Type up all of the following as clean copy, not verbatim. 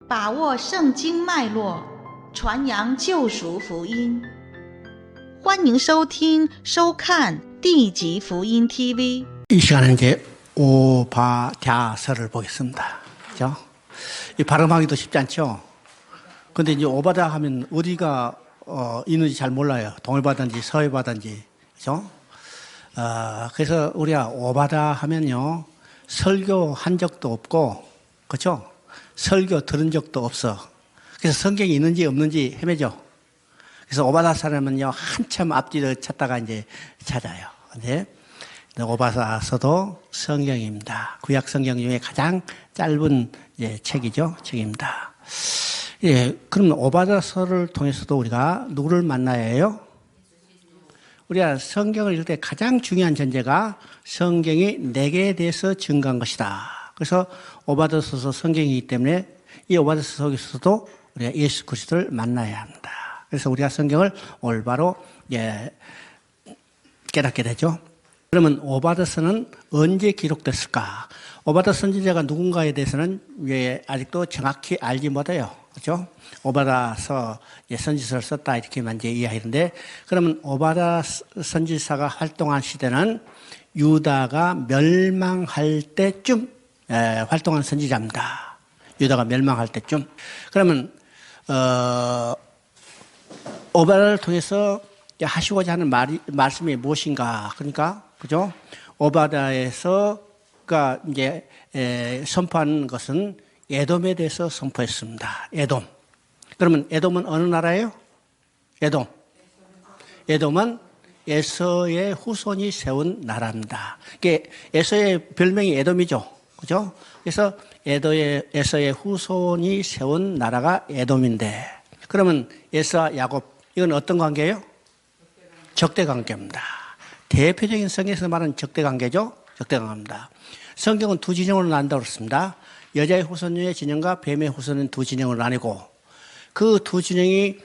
把握圣经脉络，传扬救赎福音。欢迎收听、收看地级福音 TV。 이 시간에 이제 오바댜서를 보겠습니다. 그죠? 이 발음하기도 쉽지 않죠? 근데 이제 오바다 하면 어디가 있는지 잘 몰라요. 동해바다인지 서해바다인지. 그죠? 그래서 우리가 오바다 하면요. 설교한 적도 없고, 그죠? 설교 들은 적도 없어. 그래서 성경이 있는지 없는지 헤매죠. 그래서 오바다 사람은요, 한참 앞뒤를 찾다가 이제 찾아요. 근데 오바다서도 성경입니다. 구약 성경 중에 가장 짧은 책입니다. 예, 그럼 오바다서를 통해서도 우리가 누구를 만나야 해요? 우리가 성경을 읽을 때 가장 중요한 전제가 성경이 내게 대해서 증거한 것이다. 그래서 오바다서서 성경이기 때문에 이 오바다서 속에서도 우리가 예수 그리스도를 만나야 합니다. 그래서 우리가 성경을 올바로 깨닫게 되죠. 그러면 오바다서는 언제 기록됐을까? 오바다 선지자가 누군가에 대해서는 아직도 정확히 알지 못해요. 그렇죠? 오바다서 선지서를 썼다 이렇게만 이제 이해하는데, 그러면 오바다 선지사가 활동한 시대는 유다가 멸망할 때쯤 활동한 선지자입니다. 유다가 멸망할 때쯤. 그러면 오바다를 통해서 하시고자 하는 말씀이 무엇인가? 그러니까, 그죠? 오바다에서가 이제 선포하는 것은 에돔에 대해서 선포했습니다. 에돔. 그러면 에돔은 어느 나라예요? 에돔. 에돔은 에서의 후손이 세운 나라입니다. 이게 에서의 별명이 에돔이죠. 그죠? 그래서 에서의 후손이 세운 나라가 에돔인데, 그러면 에서와 야곱, 이건 어떤 관계예요? 적대 관계입니다. 대표적인 성경에서 말하는 적대 관계죠? 적대 관계입니다. 성경은 두 진영으로 나눈다고 그랬습니다. 여자의 후손의 진영과 뱀의 후손은 두 진영으로 나뉘고, 그 두 진영이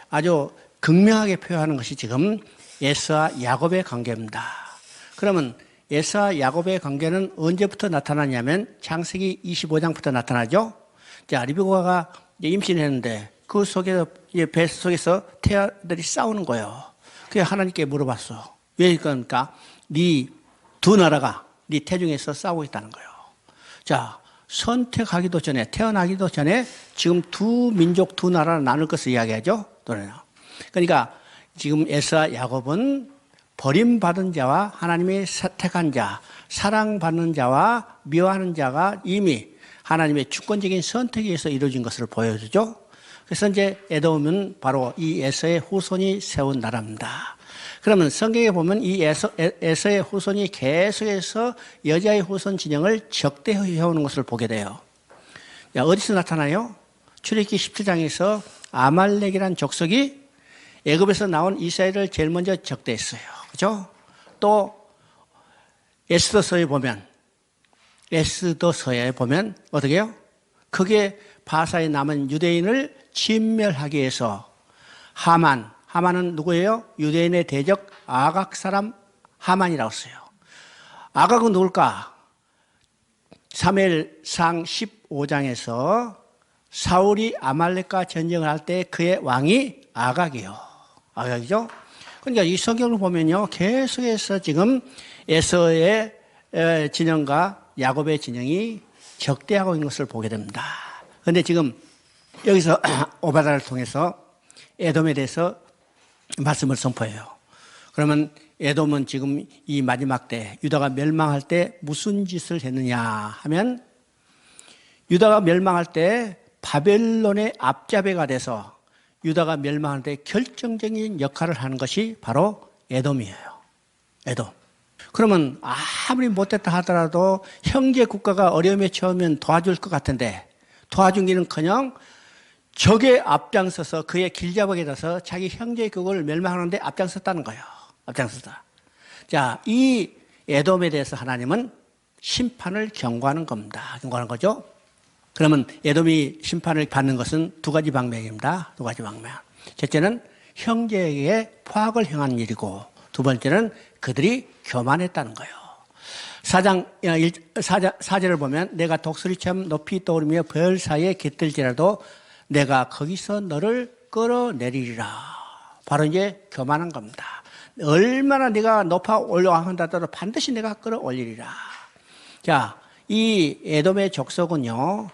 아주 극명하게 표현하는 것이 지금 에서와 야곱의 관계입니다. 그러면 에서와 야곱의 관계는 언제부터 나타나냐면 창세기 25장부터 나타나죠. 자, 리브가가 임신했는데 그 속에서 배 속에서 태아들이 싸우는 거예요. 그래서 하나님께 물어봤어. 왜 그러니까 네 두 나라가 네 태중에서 싸우고 있다는 거예요. 자, 선택하기도 전에, 태어나기도 전에 지금 두 민족 두 나라를 나눌 것을 이야기하죠. 그러니까 지금 에서와 야곱은 버림받은 자와 하나님의 택한 자, 사랑받는 자와 미워하는 자가 이미 하나님의 주권적인 선택에 의해서 이루어진 것을 보여주죠. 그래서 이제 에돔은 바로 이 에서의 후손이 세운 나라입니다. 그러면 성경에 보면 이 에서의 후손이 계속해서 여자의 후손 진영을 적대해오는 것을 보게 돼요. 어디서 나타나요? 출애굽기 17장에서 아말렉이라는 족속이 애굽에서 나온 이스라엘을 제일 먼저 적대했어요. 그죠? 또 에스더서에 보면 어떻게 해요? 그게 바사에 남은 유대인을 진멸하기 위해서 하만은 누구예요? 유대인의 대적 아각 사람 하만이라고 써요. 아각은 누굴까? 사무엘상 15장에서 사울이 아말렉과 전쟁을 할 때 그의 왕이 아각이죠. 그러니까 이 성경을 보면요, 계속해서 지금 에서의 진영과 야곱의 진영이 적대하고 있는 것을 보게 됩니다. 그런데 지금 여기서 오바다를 통해서 에돔에 대해서 말씀을 선포해요. 그러면 에돔은 지금 이 마지막 때, 유다가 멸망할 때 무슨 짓을 했느냐 하면, 유다가 멸망할 때 바벨론의 앞잡이가 돼서 유다가 멸망할 때 결정적인 역할을 하는 것이 바로 에돔이에요. 에돔. 그러면 아무리 못됐다 하더라도 형제 국가가 어려움에 처하면 도와줄 것 같은데, 도와준 기는커녕 적에 앞장서서 그의 길잡이에 돼서 자기 형제의 그걸 멸망하는데 앞장섰다는 거예요. 앞장섰다. 자, 이 에돔에 대해서 하나님은 심판을 경고하는 겁니다. 경고하는 거죠. 그러면 에돔이 심판을 받는 것은 두 가지 방면입니다. 두 가지 방면. 첫째는 형제에게 포악을 행한 일이고, 두 번째는 그들이 교만했다는 거예요. 4절을 보면 내가 독수리처럼 높이 떠오르며 별 사이에 깃들지라도 내가 거기서 너를 끌어내리리라. 바로 이제 교만한 겁니다. 얼마나 네가 높아 올라간다더라도 반드시 내가 끌어올리리라. 자, 이 에돔의 족속은요,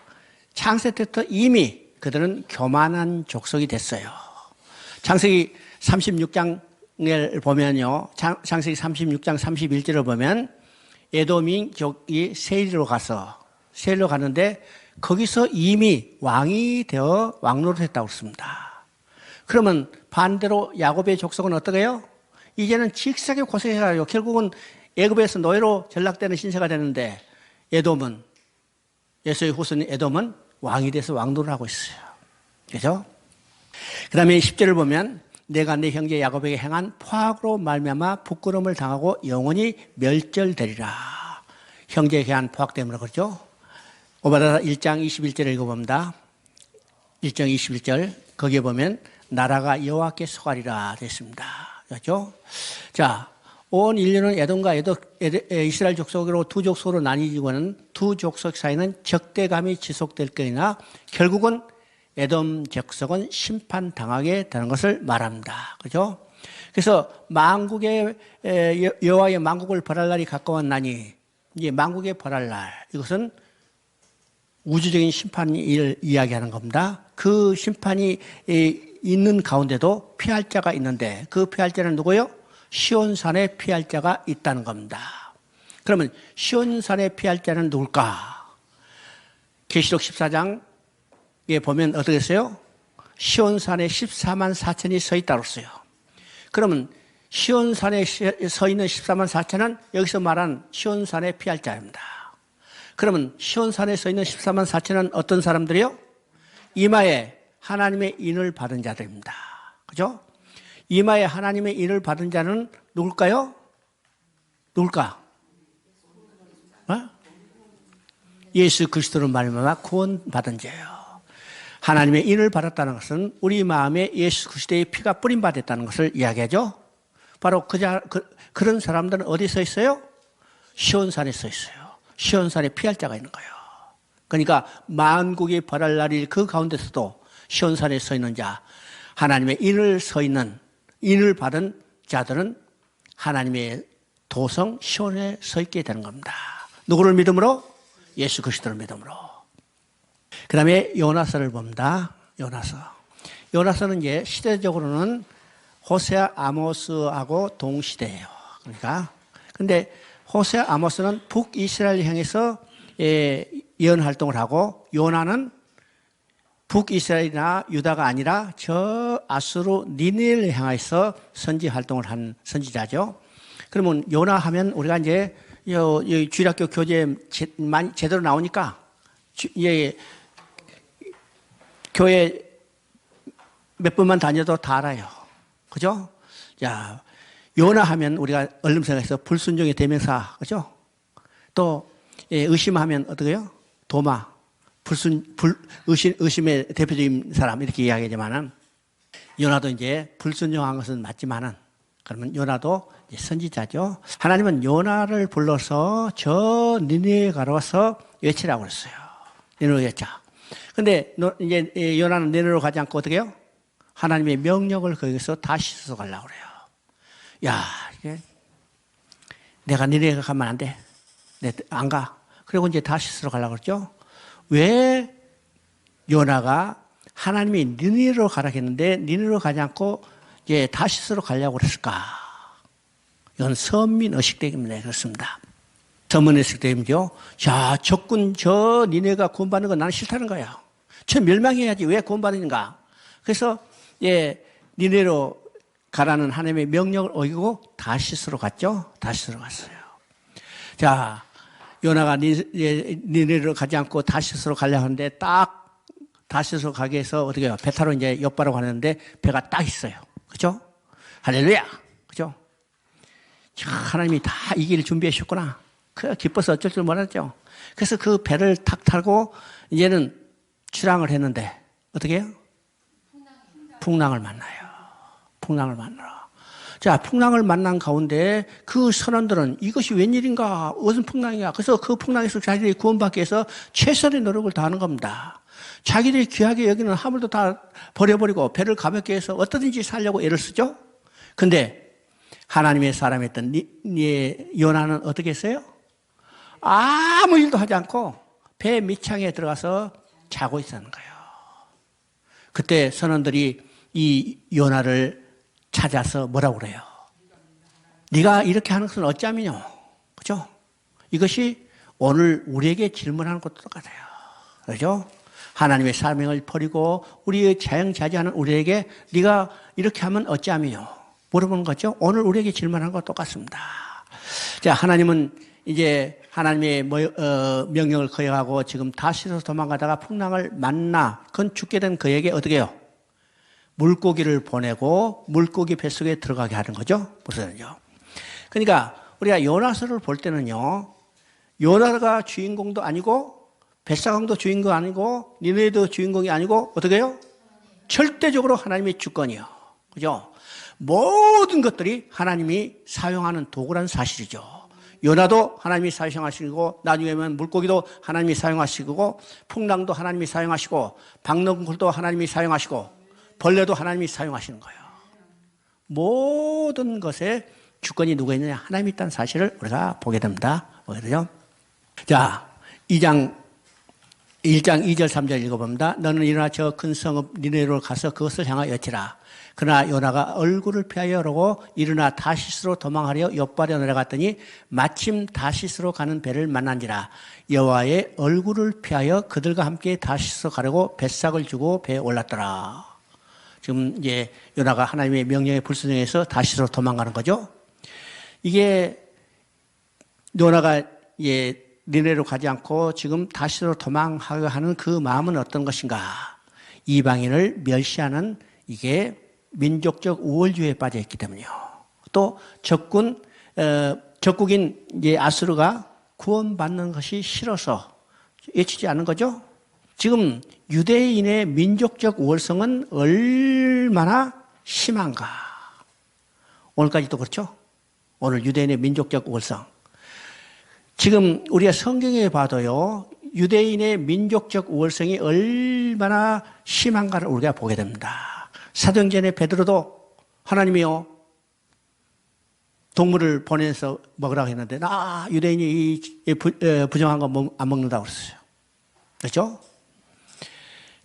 창세 때부터 이미 그들은 교만한 족속이 됐어요. 창세기 36장을 보면요, 창세기 36장 31절을 보면 에돔민족이 세일로 가는데 거기서 이미 왕이 되어 왕노릇했다고 했습니다. 그러면 반대로 야곱의 족속은 어떠게요? 이제는 직사게 고생해가지고 결국은 애굽에서 노예로 전락되는 신세가 되는데 에돔은, 예수의 후손인 에돔은 왕이 돼서 왕노를 하고 있어요. 그죠? 그 다음에 10절을 보면 내가 내 형제 야곱에게 행한 포악으로 말미암아 부끄러움을 당하고 영원히 멸절되리라. 형제에게 한 포악 때문에 그렇죠? 오바다 1장 21절을 읽어봅니다. 1장 21절 거기에 보면 나라가 여호와께 속하리라 됐습니다. 그렇죠? 자, 온 인류는 에돔과 이스라엘 족속으로 두 족속으로 나뉘지고는 두 족속 사이는 적대감이 지속될 거이나 결국은 에돔 족속은 심판당하게 되는 것을 말합니다. 그죠? 그래서 만국의, 여호와의 만국을 벌할 날이 가까웠나니, 이제 만국의 벌할 날, 이것은 우주적인 심판을 이야기하는 겁니다. 그 심판이 있는 가운데도 피할 자가 있는데 그 피할 자는 누구요? 시온산에 피할 자가 있다는 겁니다. 그러면 시온산에 피할 자는 누굴까? 계시록 14장에 보면 어떻게 했어요? 시온산에 14만 4천이 서 있다고 했어요. 그러면 시온산에 서 있는 14만 4천은 여기서 말한 시온산에 피할 자입니다. 그러면 시온산에 서 있는 14만 4천은 어떤 사람들이요? 이마에 하나님의 인을 받은 자들입니다. 그죠? 이마에 하나님의 인을 받은 자는 누굴까요? 누굴까? 어? 예수 그리스도로 말미암아 구원받은 자예요. 하나님의 인을 받았다는 것은 우리 마음에 예수 그리스도의 피가 뿌림 받았다는 것을 이야기하죠. 바로 그런 사람들은 어디 서 있어요? 시온산에 서 있어요. 시온산에 피할 자가 있는 거예요. 그러니까 만국이 벌할 날이 그 가운데서도 시온산에 서 있는 자, 하나님의 인을 받은 자들은 하나님의 도성 시온에 서 있게 되는 겁니다. 누구를 믿음으로? 예수 그리스도를 믿음으로. 그 다음에 요나서를 봅니다. 요나서는 이제 시대적으로는 호세아 아모스하고 동시대예요. 그러니까 근데 호세아 아모스는 북이스라엘 향해서 예언 활동을 하고 요나는 북이스라엘이나 유다가 아니라 저 아수르 니느웨를 향해서 선지 활동을 한 선지자죠. 그러면 요나 하면 우리가 이제 주일학교 교재에 제대로 나오니까 교회 몇 번만 다녀도 다 알아요. 그죠? 자, 요나 하면 우리가 얼른 생각해서 불순종의 대명사, 그죠? 또 의심하면 어떻게 해요? 도마. 의심의 대표적인 사람 이렇게 이야기하지만은 요나도 이제 불순종한 것은 맞지만은 그러면 요나도 이제 선지자죠. 하나님은 요나를 불러서 저 니느웨에 가서 외치라고 그랬어요. 니느웨 외쳐. 근데 이제 요나는 니느웨로 가지 않고 어떻게 해요? 하나님의 명령을 거기서 다시서 가려고 그래요. 야, 이게 내가 니느웨 가면 안 돼. 안 가. 그리고 이제 다시스로 가려고 그랬죠. 왜 요나가 하나님이 니느웨로 가라 했는데 니느웨로 가지 않고 이제 다시스로 가려고 그랬을까? 이건 선민 의식 때문에 그렇습니다. 선민 의식 때문이죠. 자, 적군 저 니느웨가 구원받는 건 나는 싫다는 거예요. 저 멸망해야지 왜 구원받는가? 그래서 니느웨로 가라는 하나님의 명령을 어기고 다시스로 갔죠. 다시스로 갔어요. 자, 요나가 니느웨로 가지 않고 다시스로 가려고 하는데 딱 다시스로 가게 해서 어떻게 해요? 배 타러 이제 옆바로 가는데 배가 딱 있어요. 그죠? 할렐루야! 그죠? 자, 하나님이 다 이 길을 준비해 주셨구나. 그 기뻐서 어쩔 줄 몰랐죠. 그래서 그 배를 탁 타고 이제는 출항을 했는데 어떻게 해요? 풍랑을 만나요. 풍랑을 만나요. 자, 풍랑을 만난 가운데 그 선원들은 이것이 웬일인가? 무슨 풍랑이야? 그래서 그 풍랑에서 자기들이 구원받기 위해서 최선의 노력을 다하는 겁니다. 자기들이 귀하게 여기는 화물도 다 버려버리고 배를 가볍게 해서 어떻게든지 살려고 애를 쓰죠. 근데 하나님의 사람이었던 요나는 어떻게 했어요? 아무 일도 하지 않고 배 밑창에 들어가서 자고 있었는 거예요. 그때 선원들이 이 요나를 찾아서 뭐라고 그래요? 네가 이렇게 하는 것은 어찌함이뇨? 그죠? 이것이 오늘 우리에게 질문하는 것도 똑같아요. 그죠? 하나님의 사명을 버리고 우리의 자영자재하는 우리에게 네가 이렇게 하면 어찌함이뇨? 물어보는 거죠. 오늘 우리에게 질문하는 것도 똑같습니다. 자, 하나님은 이제 하나님의 명령을 거역하고 지금 다시서 도망가다가 풍랑을 만나 그건 죽게 된 그에게 어떻게 해요? 물고기를 보내고 물고기 뱃속에 들어가게 하는 거죠. 무슨요? 그러니까 우리가 요나서를 볼 때는요. 요나가 주인공도 아니고 벳사강도 주인공 아니고 니네도 주인공이 아니고 어떻게 해요? 절대적으로 하나님의 주권이요. 그죠? 모든 것들이 하나님이 사용하는 도구라는 사실이죠. 요나도 하나님이 사용하시고 나중에는 물고기도 하나님이 사용하시고 풍랑도 하나님이 사용하시고 박너굴도 하나님이 사용하시고 벌레도 하나님이 사용하시는 거예요. 모든 것에 주권이 누가 있느냐? 하나님이 있다는 사실을 우리가 보게 됩니다. 그죠? 자, 1장 2절 3절 읽어봅니다. 너는 일어나 저 큰 성읍 니네로 가서 그것을 향하여 여치라. 그러나 요나가 얼굴을 피하여 오르고 일어나 다시스로 도망하려 욥발에 내려갔더니 마침 다시스로 가는 배를 만난지라. 여호와의 얼굴을 피하여 그들과 함께 다시스로 가려고 뱃삭을 주고 배에 올랐더라. 지금 이제 요나가 하나님의 명령에 불순종해서 다시스로 도망가는 거죠. 이게 요나가 니네로 가지 않고 지금 다시스로 도망하려 하는 그 마음은 어떤 것인가? 이방인을 멸시하는 이게 민족적 우월주의에 빠져 있기 때문이요. 또 적국인 아수르가 구원받는 것이 싫어서 외치지 않은 거죠. 지금 유대인의 민족적 우월성은 얼마나 심한가. 오늘까지도 그렇죠. 오늘 유대인의 민족적 우월성. 지금 우리가 성경에 봐도요. 유대인의 민족적 우월성이 얼마나 심한가를 우리가 보게 됩니다. 사도행전의 베드로도 하나님이요 동물을 보내서 먹으라고 했는데 나 유대인이 부정한 거 안 먹는다고 그랬어요. 그렇죠?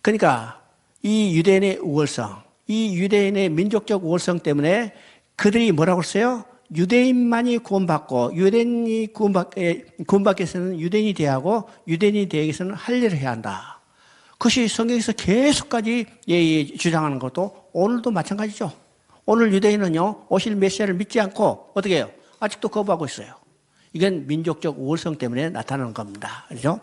그러니까 이 유대인의 우월성, 이 유대인의 민족적 우월성 때문에 그들이 뭐라고 했어요? 유대인만이 구원받고 유대인이 구원받기 위해서는 유대인이 돼야 하고 유대인이 되기 위해서는 할례를 해야 한다. 그것이 성경에서 계속까지 주장하는 것도 오늘도 마찬가지죠. 오늘 유대인은요, 오실 메시아를 믿지 않고 어떻게 해요? 아직도 거부하고 있어요. 이건 민족적 우월성 때문에 나타나는 겁니다. 그렇죠?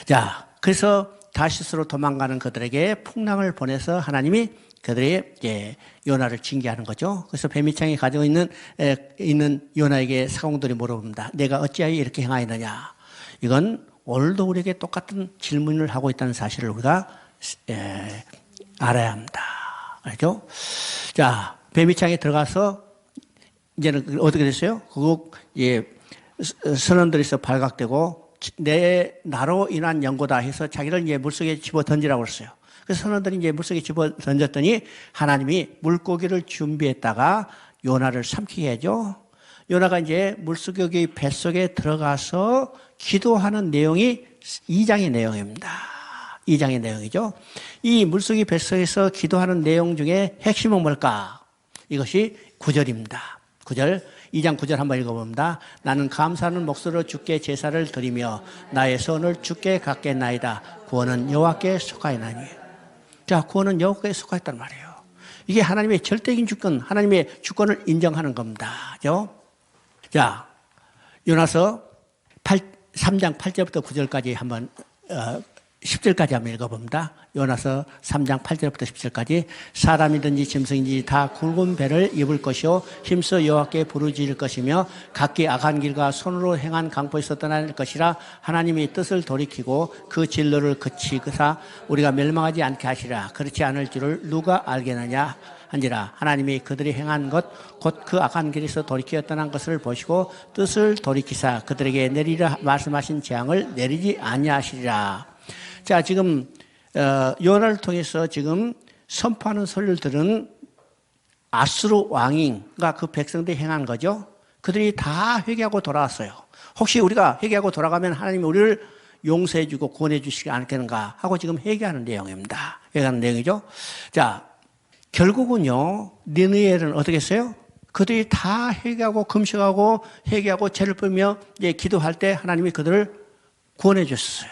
자, 그래서 다시스로 도망가는 그들에게 풍랑을 보내서 하나님이 그들의 요나를 징계하는 거죠. 그래서 뱀이창이 가지고 있는 요나에게 사공들이 물어봅니다. 내가 어찌하여 이렇게 행하였느냐? 이건 오늘도 우리에게 똑같은 질문을 하고 있다는 사실을 우리가 알아야 합니다. 알죠? 자, 뱀이창에 들어가서 이제는 어떻게 됐어요? 그거 선원들에서 발각되고 나로 인한 연고다 해서 자기를 이제 물속에 집어 던지라고 그랬어요. 그래서 선원들이 이제 물속에 집어 던졌더니 하나님이 물고기를 준비했다가 요나를 삼키게 하죠. 요나가 이제 물고기 뱃속에 들어가서 기도하는 내용이 2장의 내용입니다. 2장의 내용이죠. 이 물고기 뱃속에서 기도하는 내용 중에 핵심은 뭘까? 이것이 9절입니다. 9절. 2장 9절 한번 읽어봅니다. 나는 감사하는 목소리로 주께 제사를 드리며 나의 손을 주께 갖겠나이다. 구원은 여호와께 속하였나니. 자, 구원은 여호와께 속하였단 말이에요. 이게 하나님의 절대적인 주권, 하나님의 주권을 인정하는 겁니다. 그죠? 자, 요나서 3장 8절부터 9절까지 한번 10절까지 한번 읽어봅니다. 요나서 3장 8절부터 10절까지 사람이든지 짐승이든지 다 굵은 배를 입을 것이요 힘써 여호와께 부르짖을 것이며 각기 악한 길과 손으로 행한 강포에서 떠날 것이라. 하나님이 뜻을 돌이키고 그 진로를 그치사 우리가 멸망하지 않게 하시라. 그렇지 않을 줄을 누가 알겠느냐. 한지라. 하나님이 그들이 행한 것 곧 그 악한 길에서 돌이켜 떠난 것을 보시고 뜻을 돌이키사 그들에게 내리라 말씀하신 재앙을 내리지 아니하시리라. 자, 지금 요나를 통해서 지금 선포하는 소리를 들은 아수르 왕인가 그 백성들이 행한 거죠. 그들이 다 회개하고 돌아왔어요. 혹시 우리가 회개하고 돌아가면 하나님이 우리를 용서해 주고 구원해 주시지 않겠는가 하고 지금 회개하는 내용입니다. 회개하는 내용이죠. 자, 결국은요, 니느웨는 어떻게 했어요? 그들이 다 회개하고 금식하고 회개하고 죄를 뿌리며 이제 기도할 때 하나님이 그들을 구원해 줬어요.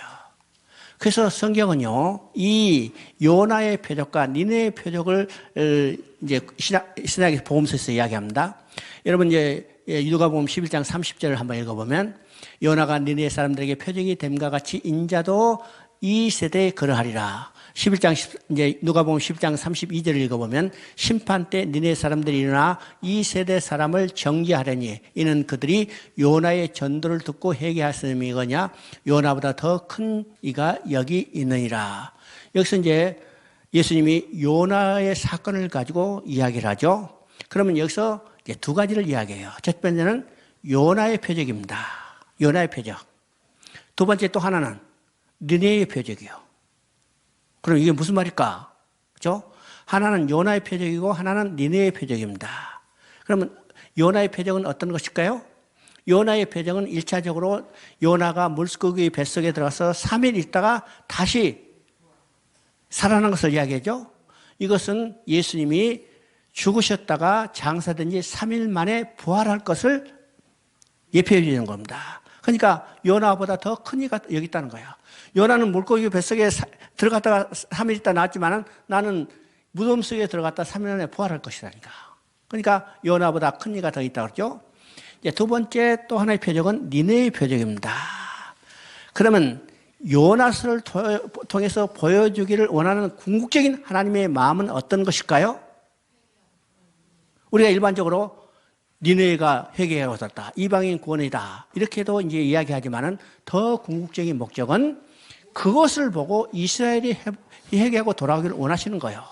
그래서 성경은요, 이 요나의 표적과 니느웨의 표적을 이제 신약의 복음서에서 이야기합니다. 여러분 이제 누가복음 11장 30절을 한번 읽어보면 요나가 니느웨 사람들에게 표적이 됨과 같이 인자도 이 세대에 그러하리라. 11장 이제 누가복음 10장 32절을 읽어보면 심판 때 니느웨 사람들이 일어나 이 세대 사람을 정죄하려니 이는 그들이 요나의 전도를 듣고 회개하였음이거냐 요나보다 더 큰 이가 여기 있느니라. 여기서 이제 예수님이 요나의 사건을 가지고 이야기를 하죠. 그러면 여기서 이제 두 가지를 이야기해요. 첫 번째는 요나의 표적입니다. 요나의 표적. 두 번째 또 하나는 니느웨의 표적이요. 그럼 이게 무슨 말일까? 그죠? 하나는 요나의 표적이고 하나는 니느웨의 표적입니다. 그러면 요나의 표적은 어떤 것일까요? 요나의 표적은 1차적으로 요나가 물고기 뱃속에 들어가서 3일 있다가 다시 살아난 것을 이야기하죠. 이것은 예수님이 죽으셨다가 장사된 지 3일 만에 부활할 것을 예표해 주는 겁니다. 그러니까 요나보다 더 큰 이가 여기 있다는 거야. 요나는 물고기 뱃속에 들어갔다가 3일 있다 나왔지만은 나는 무덤 속에 들어갔다 3일 안에 부활할 것이라니까. 그러니까 요나보다 큰 이가 더 있다고 그러죠. 이제 두 번째 또 하나의 표적은 니느웨의 표적입니다. 그러면 요나서를 통해서 보여주기를 원하는 궁극적인 하나님의 마음은 어떤 것일까요? 우리가 일반적으로 니느웨가 회개하고 있었다. 이방인 구원이다. 이렇게도 이제 이야기하지만은 더 궁극적인 목적은 그것을 보고 이스라엘이 회개하고 돌아오기를 원하시는 거예요.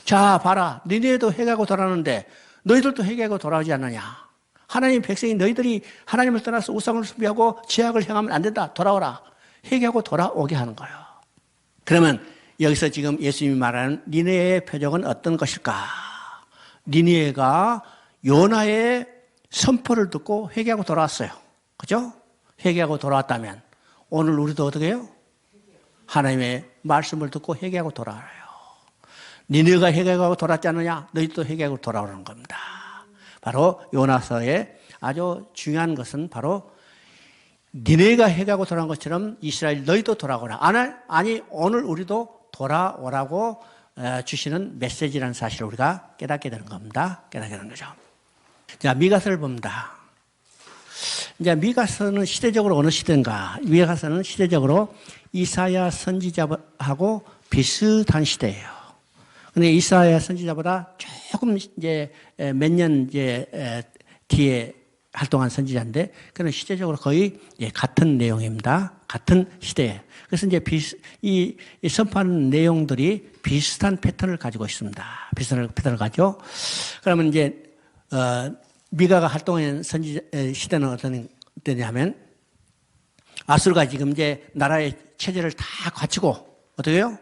자, 봐라. 니느웨도 회개하고 돌아오는데 너희들도 회개하고 돌아오지 않느냐. 하나님 백성이 너희들이 하나님을 떠나서 우상을 숭배하고 죄악을 행하면 안 된다. 돌아오라. 회개하고 돌아오게 하는 거예요. 그러면 여기서 지금 예수님이 말하는 니느웨의 표적은 어떤 것일까? 니느웨가 요나의 선포를 듣고 회개하고 돌아왔어요. 그죠? 회개하고 돌아왔다면 오늘 우리도 어떻게 해요? 하나님의 말씀을 듣고 회개하고 돌아와요. 니느웨가 회개하고 돌아왔지 않느냐? 너희도 회개하고 돌아오는 겁니다. 바로 요나서의 아주 중요한 것은 바로 니느웨가 회개하고 돌아온 것처럼 이스라엘 너희도 돌아오라. 아니 오늘 우리도 돌아오라고 주시는 메시지라는 사실을 우리가 깨닫게 되는 겁니다. 깨닫게 되는 거죠. 자, 미가서를 봅니다. 이제 미가서는 시대적으로 어느 시대인가? 미가서는 시대적으로 이사야 선지자하고 비슷한 시대예요. 근데 이사야 선지자보다 조금 이제 몇 년 이제 뒤에 활동한 선지자인데, 그는 시대적으로 거의 같은 내용입니다. 같은 시대에. 그래서 이제 이 선포하는 내용들이 비슷한 패턴을 가지고 있습니다. 비슷한 패턴을 가지고. 그러면 이제, 미가가 활동한 시대는 어떤 때냐면, 아수르가 지금 이제 나라의 체제를 다 갖추고, 어떻게 해요?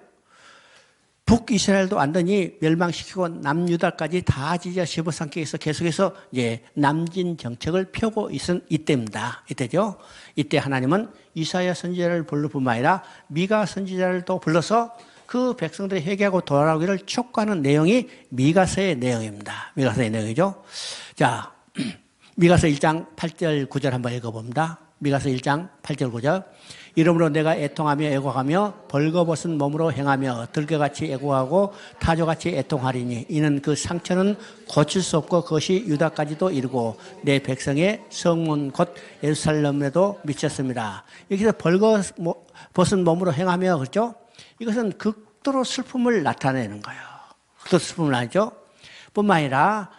북이스라엘도 완전히 멸망시키고 남유다까지 다 지지와 시부상계에서 계속해서 이제 남진 정책을 펴고 있은 이때입니다. 이때죠. 이때 하나님은 이사야 선지자를 불러 뿐만 아니라 미가 선지자를 또 불러서 그 백성들이 회개하고 돌아오기를 촉구하는 내용이 미가서의 내용입니다. 미가서의 내용이죠. 자, 미가서 1장 8절 9절 한번 읽어봅니다. 미가서 1장 8절 9절. 이러므로 내가 애통하며 애곡하며 벌거벗은 몸으로 행하며 들깨같이 애곡하고 타조같이 애통하리니 이는 그 상처는 고칠 수 없고 그것이 유다까지도 이르고 내 백성의 성문 곧 예루살렘에도 미쳤습니다. 여기서 벌거벗은 몸으로 행하며 그렇죠? 이것은 극도로 슬픔을 나타내는 거예요. 극도로 슬픔을 나타내죠. 뿐만 아니라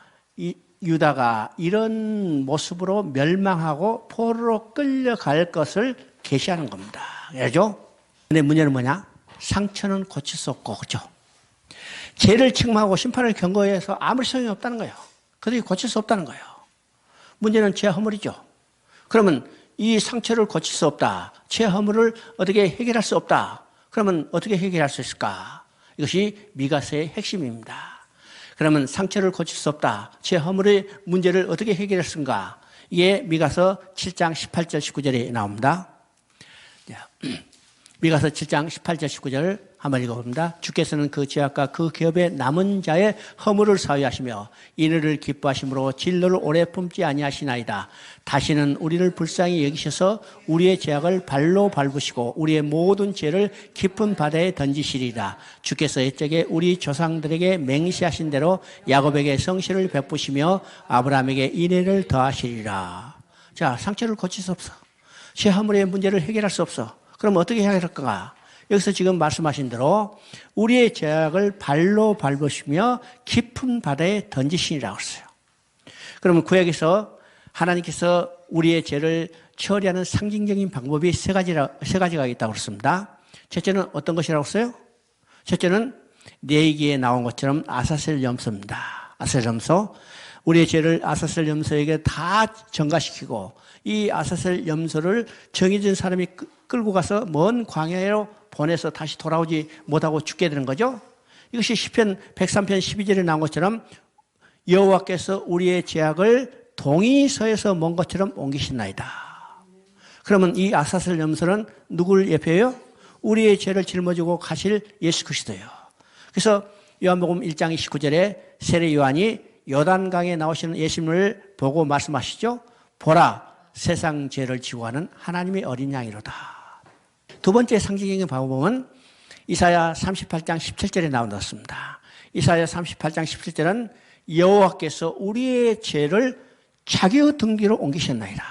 유다가 이런 모습으로 멸망하고 포로로 끌려갈 것을 계시하는 겁니다. 알죠? 근데 문제는 뭐냐? 상처는 고칠 수 없고, 그죠? 죄를 책망하고 심판을 경고해서 아무리 소용이 없다는 거예요. 그들이 고칠 수 없다는 거예요. 문제는 죄 허물이죠. 그러면 이 상처를 고칠 수 없다. 죄 허물을 어떻게 해결할 수 없다. 그러면 어떻게 해결할 수 있을까? 이것이 미가서의 핵심입니다. 그러면 상처를 고칠 수 없다. 죄 허물의 문제를 어떻게 해결했는가? 이게 미가서 7장 18절 19절에 나옵니다. 미가서 7장 18절 19절 한번 읽어봅니다. 주께서는 그 죄악과 그 기업의 남은 자의 허물을 사유하시며 인의를 기뻐하심으로 진노를 오래 품지 아니하시나이다. 다시는 우리를 불쌍히 여기셔서 우리의 죄악을 발로 밟으시고 우리의 모든 죄를 깊은 바다에 던지시리라. 주께서 옛적에 우리 조상들에게 맹세하신 대로 야곱에게 성실을 베푸시며 아브라함에게 인애를 더하시리라. 자, 상처를 고칠 수 없어. 죄 허물의 문제를 해결할 수 없어. 그럼 어떻게 해결할까? 여기서 지금 말씀하신 대로 우리의 죄악을 발로 밟으시며 깊은 바다에 던지시니라고 했어요. 그러면 구약에서 하나님께서 우리의 죄를 처리하는 상징적인 방법이 세 가지가 있다고 그랬습니다. 첫째는 어떤 것이라고 했어요? 첫째는 레위기에 나온 것처럼 아사셀 염소입니다. 아사셀 염소. 우리의 죄를 아사셀 염소에게 다 전가시키고 이 아사셀 염소를 정해진 사람이 끌고 가서 먼 광야로 보내서 다시 돌아오지 못하고 죽게 되는 거죠. 이것이 시편 103편 12절에 나온 것처럼 여호와께서 우리의 죄악을 동이서에서 먼 것처럼 옮기신나이다. 그러면 이 아사셀 염소는 누구를 예표해요? 우리의 죄를 짊어지고 가실 예수 그리스도예요. 그래서 요한복음 1장 29절에 세례 요한이 요단강에 나오시는 예수님을 보고 말씀하시죠. 보라, 세상 죄를 지고 가는 하나님의 어린 양이로다. 두 번째 상징적인 방법은 이사야 38장 17절에 나온다습니다. 이사야 38장 17절은 여호와께서 우리의 죄를 자기의 등 뒤로 옮기셨나이다.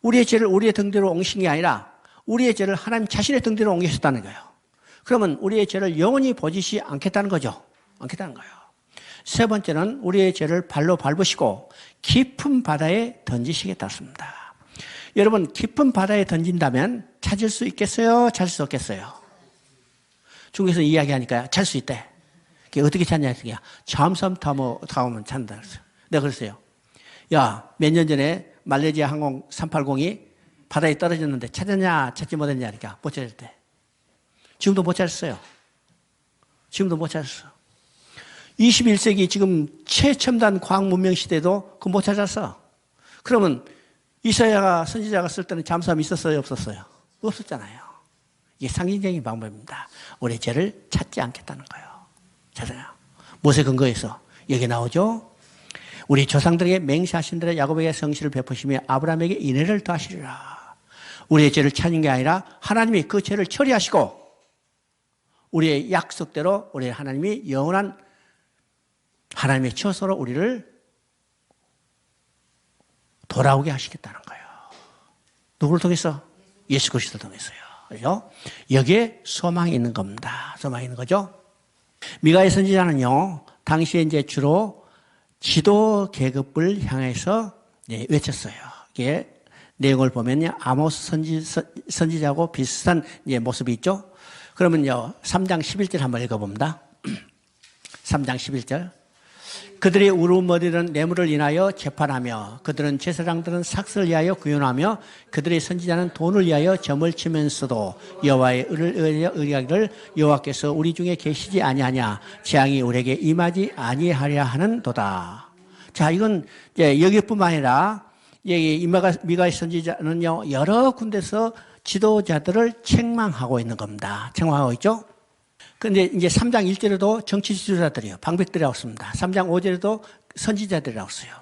우리의 죄를 우리의 등 뒤로 옮기신 게 아니라 우리의 죄를 하나님 자신의 등 뒤로 옮기셨다는 거예요. 그러면 우리의 죄를 영원히 보지시 않겠다는 거죠. 않겠다는 거예요. 세 번째는 우리의 죄를 발로 밟으시고 깊은 바다에 던지시겠다 했습니다. 여러분, 깊은 바다에 던진다면 찾을 수 있겠어요? 찾을 수 없겠어요? 중국에서 이야기하니까 찾을 수 있대. 그게 어떻게 찾냐 했더니 잠수함 타면 찾는다 그랬어요. 내가 그랬어요. 야, 몇 년 전에 말레이시아 항공 380이 바다에 떨어졌는데 찾았냐 찾지 못했냐 하니까 못 찾았대. 지금도 못 찾았어요. 지금도 못 찾았어. 21세기 지금 최첨단 과학 문명 시대도 그거 못 찾았어. 그러면 이사야 선지자가 쓸 때는 잠수함이 있었어요? 없었어요? 없었잖아요. 이게 상징적인 방법입니다. 우리의 죄를 찾지 않겠다는 거예요. 찾아요. 무엇에 근거해서? 여기 나오죠? 우리 조상들에게 맹세하신 대로 야곱에게 성실을 베푸시며 아브라함에게 인애를 더하시리라. 우리의 죄를 찾는 게 아니라 하나님이 그 죄를 처리하시고 우리의 약속대로 우리 하나님이 영원한 하나님의 처소로 우리를 돌아오게 하시겠다는 거예요. 누구를 통해서? 예수 그리스도를 통해서요. 그죠? 여기에 소망이 있는 겁니다. 소망이 있는 거죠. 미가의 선지자는요, 당시에 이제 주로 지도 계급을 향해서 외쳤어요. 이게 내용을 보면요, 아모스 선지자하고 비슷한 모습이 있죠. 그러면요, 3장 11절 한번 읽어봅니다. 3장 11절. 그들의 울음머리는 뇌물을 인하여 재판하며 그들은 제사장들은 삭슬을 위하여 구현하며 그들의 선지자는 돈을 위하여 점을 치면서도 여호와의 의를 의뢰하기를 여호와께서 우리 중에 계시지 아니하냐 재앙이 우리에게 임하지 아니하려 하는도다. 자, 이건 이제 여기뿐만 아니라 여기 미가의 선지자는요 여러 군데서 지도자들을 책망하고 있는 겁니다. 책망하고 있죠. 그런데 이제 3장 1절에도 정치 지도자들이요. 방백들이라고 씁니다. 3장 5절에도 선지자들이라고 써요.